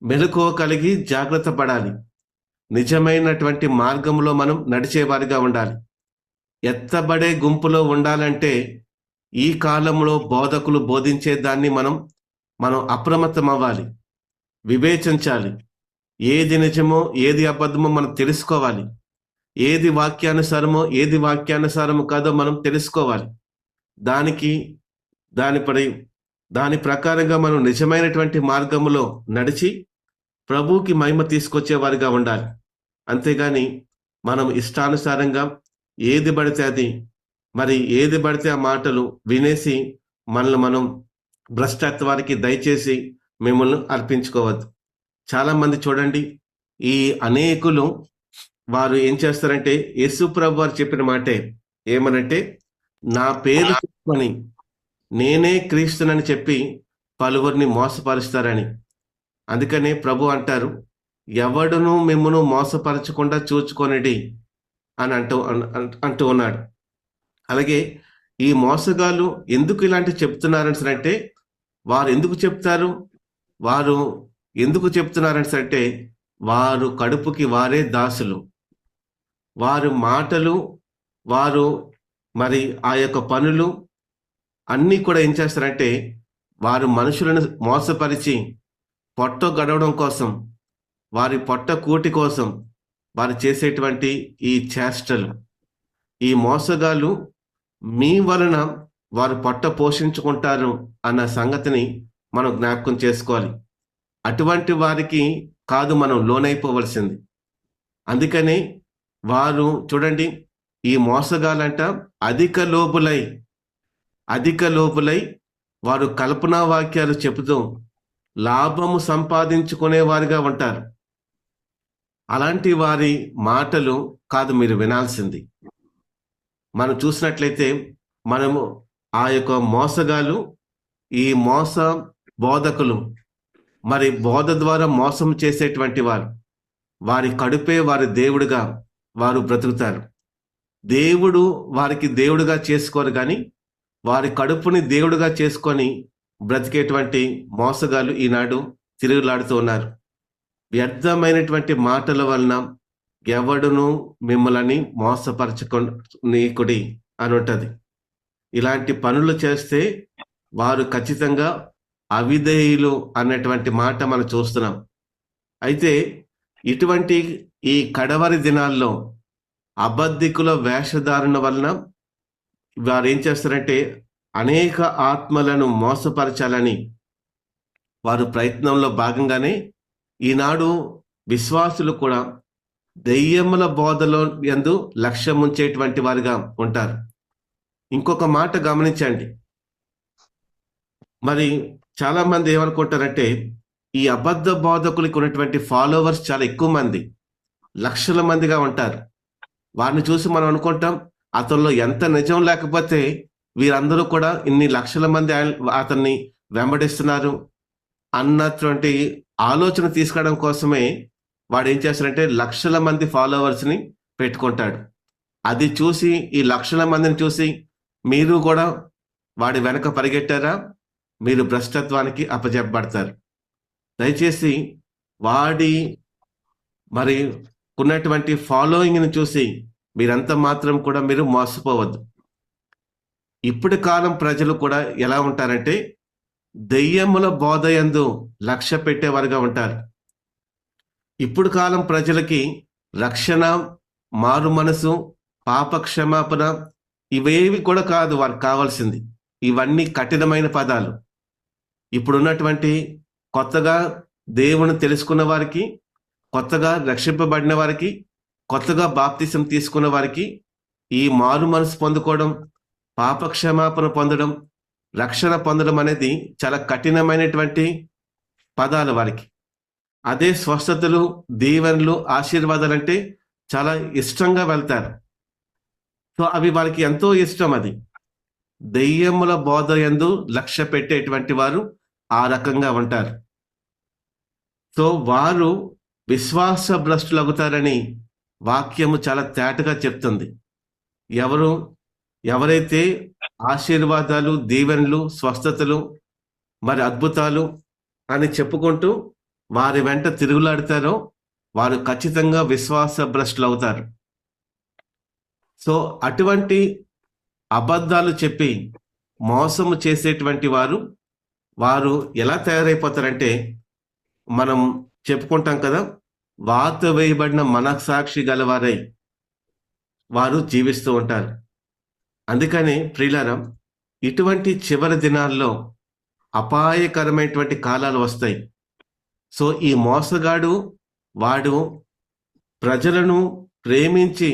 మెలకువ కలిగి జాగ్రత్త పడాలి. నిజమైనటువంటి మార్గంలో మనం నడిచేవారిగా ఉండాలి. ఎత్తబడే గుంపులో ఉండాలంటే ఈ కాలంలో బోధకులు బోధించే దాన్ని మనం అప్రమత్తం అవ్వాలి, వివేచించాలి. ఏది నిజమో ఏది అబద్ధమో మనం తెలుసుకోవాలి. ఏది వాక్యానుసారము కాదో మనం తెలుసుకోవాలి. దాని ప్రకారంగా మనం నిజమైనటువంటి మార్గములో నడిచి ప్రభువుకి మహిమ తీసుకొచ్చే వారిగా ఉండాలి. అంతేగాని మనం ఇష్టానుసారంగా ఏది పడితే ఆ మాటలు వినేసి మనల్ని మనం భ్రష్టత్వానికి దయచేసి మిమ్మల్ని అర్పించుకోవద్దు. చాలా మంది చూడండి, ఈ అనేకులు వారు ఏం చేస్తారంటే యేసు ప్రభు వారు చెప్పిన మాటే ఏమనంటే, నా పేరు చెప్పుకొని నేనే క్రీస్తునని చెప్పి పలువురిని మోసపరుస్తారని. అందుకనే ప్రభు అంటారు, ఎవడును మిమ్మును మోసపరచకుండా చూచుకొనిడి అని అంటూ ఉన్నాడు. అలాగే ఈ మోసగాళ్ళు ఎందుకు ఇలాంటి చెప్తున్నారంటే, వారు ఎందుకు చెప్తున్నారంటే వారు కడుపుకి వారే దాసులు. వారు మాటలు, వారు మరి ఆ యొక్క పనులు అన్నీ కూడా ఏం చేస్తారంటే, వారు మనుషులను మోసపరిచి పొట్ట గడవడం కోసం, వారి పొట్ట కూటి కోసం వారు చేసేటువంటి ఈ చేష్టలు, ఈ మోసగాళ్ళు మీ వలన వారు పొట్ట పోషించుకుంటారు అన్న సంగతిని మనం జ్ఞాపకం చేసుకోవాలి. అటువంటి వారికి కాదు మనం లోనైపోవలసింది. అందుకనే వారు చూడండి, ఈ మోసగాలంట అధిక లోబులై వారు కల్పనా వాక్యాలు చెబుతూ లాభము సంపాదించుకునే వారిగా ఉంటారు. అలాంటి వారి మాటలు కాదు మీరు వినాల్సింది. మనం చూసినట్లయితే మనము ఆ యొక్క మోసగాళ్ళు, ఈ మోస బోధకులు, మరి బోధ ద్వారా మోసం చేసేటువంటి వారి కడుపే వారి దేవుడుగా వారు బ్రతుకుతారు. దేవుడు వారికి దేవుడుగా చేసుకోరు, కానీ వారి కడుపుని దేవుడుగా చేసుకొని బ్రతికేటువంటి మోసగాళ్ళు ఈనాడు తిరుగులాడుతూ ఉన్నారు. వ్యర్థమైనటువంటి మాటల వలన ఎవడును మిమ్మల్ని మోసపరచుకొనీకుడి అని ఉంటది. ఇలాంటి పనులు చేస్తే వారు ఖచ్చితంగా అవిధేయులు అన్నటువంటి మాట మనం చూస్తున్నాం. అయితే ఇటువంటి ఈ కడవరి దినాల్లో అబద్ధికుల వేషధారణ వలన వారు ఏం చేస్తారంటే అనేక ఆత్మలను మోసపరచాలని వారు ప్రయత్నంలో భాగంగానే ఈనాడు విశ్వాసులు కూడా దెయ్యముల బోధలో యందు లక్ష్యం ఉంచేటువంటి వారిగా ఉంటారు. ఇంకొక మాట గమనించండి, మరి చాలా మంది ఏమనుకుంటారంటే ఈ అబద్ధ బోధకులకు ఉన్నటువంటి ఫాలోవర్స్ చాలా ఎక్కువ మంది, లక్షల మందిగా ఉంటారు. వారిని చూసి మనం అనుకుంటాం, అతనిలో ఎంత నిజం లేకపోతే వీరందరూ కూడా ఇన్ని లక్షల మంది అతన్ని వెంబడిస్తున్నారు అన్నటువంటి ఆలోచన తీసుకోవడం కోసమే వాడు ఏం చేస్తాడంటే లక్షల మంది ఫాలోవర్స్ని పెట్టుకుంటాడు. అది చూసి, ఈ లక్షల మందిని చూసి మీరు కూడా వాడి వెనక పరిగెట్టారా, మీరు భ్రష్టత్వానికి అప్పజెప్పబడతారు. దయచేసి వాడి మరి ఉన్నటువంటి ఫాలోయింగ్ని చూసి మీరంత మాత్రం కూడా మీరు మోసపోవద్దు. ఇప్పటి కాలం ప్రజలు కూడా ఎలా ఉంటారంటే దెయ్యముల బోధయందు లక్ష్య పెట్టేవారుగా ఉంటారు. ఇప్పుడు కాలం ప్రజలకి రక్షణ, మారు మనసు, పాప క్షమాపణ ఇవేవి కూడా కాదు వారికి కావాల్సింది. ఇవన్నీ కఠినమైన పదాలు. ఇప్పుడున్నటువంటి కొత్తగా దేవుని తెలుసుకున్న వారికి, కొత్తగా రక్షింపబడిన వారికి, కొత్తగా బాప్తిసం తీసుకున్న వారికి ఈ మారు మనసు పొందుకోవడం, పాప క్షమాపణ పొందడం, రక్షణ పొందడం అనేది చాలా కఠినమైనటువంటి పదాలు వారికి. అదే స్వస్థతలు, దీవెనలు, ఆశీర్వాదాలు అంటే చాలా ఇష్టంగా వెళ్తారు. సో అవి వారికి ఎంతో ఇష్టం. అది దెయ్యముల బోధ యందు లక్ష్య పెట్టేటువంటి వారు ఆ రకంగా ఉంటారు. సో వారు విశ్వాస భ్రష్టులు అవుతారని వాక్యము చాలా తేటగా చెప్తుంది. ఎవరైతే ఆశీర్వాదాలు, దీవెనలు, స్వస్థతలు, మరి అద్భుతాలు అని చెప్పుకుంటూ వారి వెంట తిరుగులాడతారో వారు ఖచ్చితంగా విశ్వాస భ్రష్టులు అవుతారు. సో అటువంటి అబద్ధాలు చెప్పి మోసము చేసేటువంటి వారు ఎలా తయారైపోతారంటే, మనం చెప్పుకుంటాం కదా, వాత వేయబడిన మనసాక్షి గలవారై వారు జీవిస్తూ ఉంటారు. అందుకని ప్రియులారా, ఇటువంటి చివరి దినాల్లో అపాయకరమైనటువంటి కాలాలు వస్తాయి. సో ఈ మోసగాడు వాడు ప్రజలను ప్రేమించి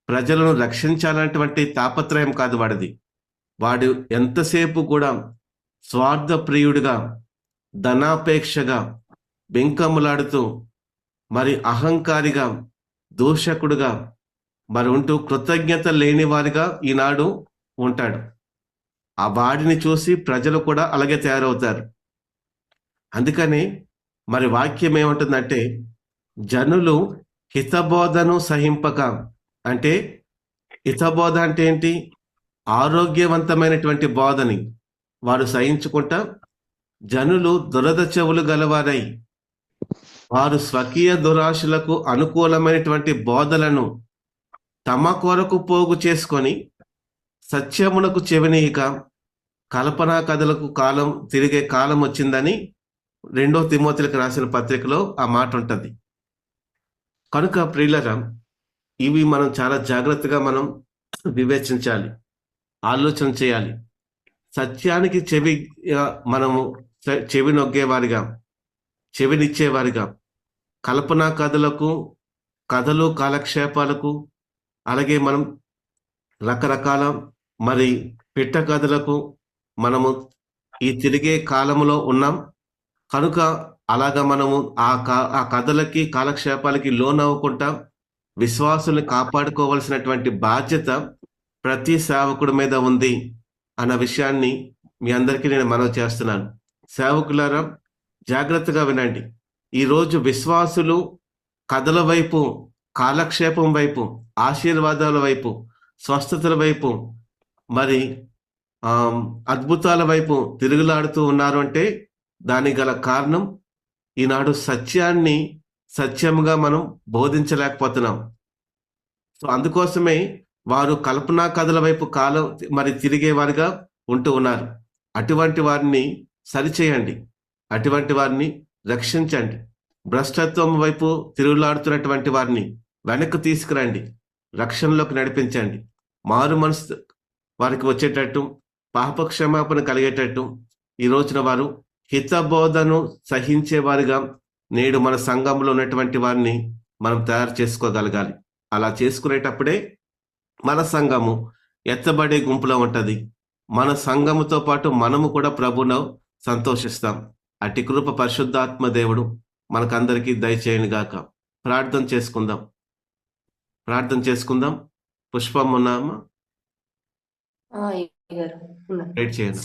ప్రజలను రక్షించాలన్నటువంటి తాపత్రయం కాదు వాడిది. వాడు ఎంతసేపు కూడా స్వార్థ ప్రియుడిగా, ధనాపేక్షగా, బెంకములాడుతూ, మరి అహంకారిగా, దూషకుడుగా మరి ఉంటూ కృతజ్ఞత లేని వారిగా ఈనాడు ఉంటాడు. ఆ వాడిని చూసి ప్రజలు కూడా అలాగే తయారవుతారు. అందుకని మరి వాక్యం ఏమంటుందంటే, జనులు హితబోధను సహింపక, అంటే హితబోధ అంటే ఏంటి? ఆరోగ్యవంతమైనటువంటి బోధని వారు సహించుకుంటా, జనులు దురద చెవులు గలవారై వారు స్వకీయ దురాశలకు అనుకూలమైనటువంటి బోధలను తమ కొరకు పోగు చేసుకొని సత్యమునకు చెవినీయక కల్పనా కథలకు తిరిగే కాలం వచ్చిందని 2 తిమోతిలకు రాసిన పత్రికలో ఆ మాట ఉంటుంది. కనుక ప్రియులరా, ఇవి మనం చాలా జాగ్రత్తగా మనం వివేచించాలి, ఆలోచన చేయాలి. సత్యానికి మనము చెవి నొగ్గేవారిగా, చెవినిచ్చేవారిగా, కల్పనా కథలు కాలక్షేపాలకు, అలాగే మనం రకరకాల మరి పిట్ట కథలకు మనము ఈ తిరిగే కాలంలో ఉన్నాం. కనుక అలాగా మనము ఆ కథలకి కాలక్షేపాలకి లోనవ్వకుండా విశ్వాసుల్ని కాపాడుకోవాల్సినటువంటి బాధ్యత ప్రతి సేవకుడి మీద ఉంది అన్న విషయాన్ని మీ అందరికీ నేను మనవి చేస్తున్నాను. సేవకులారా, జాగ్రత్తగా వినండి. ఈరోజు విశ్వాసులు కథల వైపు, కాలక్షేపం వైపు, ఆశీర్వాదాల వైపు, స్వస్థతల వైపు, మరి అద్భుతాల వైపు తిరుగులాడుతూ ఉన్నారు అంటే దానికి గల కారణం ఈనాడు సత్యంగా మనం బోధించలేకపోతున్నాం. సో అందుకోసమే వారు కల్పనా కథల వైపు మరి తిరిగేవారిగా ఉంటూ ఉన్నారు. అటువంటి వారిని సరిచేయండి, అటువంటి వారిని రక్షించండి. భ్రష్టత్వం వైపు తిరుగులాడుతున్నటువంటి వారిని వెనక్కి తీసుకురండి, రక్షణలోకి నడిపించండి. మారు మనసు వారికి వచ్చేటట్టు, పాపక్షమాపణ కలిగేటట్టు ఈ రోజున వారు హితబోధను సహించేవారిగా నేడు మన సంఘంలో ఉన్నటువంటి వారిని మనం తయారు చేసుకోగలగాలి. అలా చేసుకునేటప్పుడే మన సంఘము ఎత్తబడే గుంపులో ఉంటది. మన సంఘముతో పాటు మనము కూడా ప్రభువును సంతోషిస్తాం. అట్టి కృప పరిశుద్ధాత్మ దేవుడు మనకందరికీ దయచేయను గాక. ప్రార్థన చేసుకుందాం. పుష్పం ఉన్నామా? అయ్యగారు ఉన్నారు. వెయిట్ చేయండి.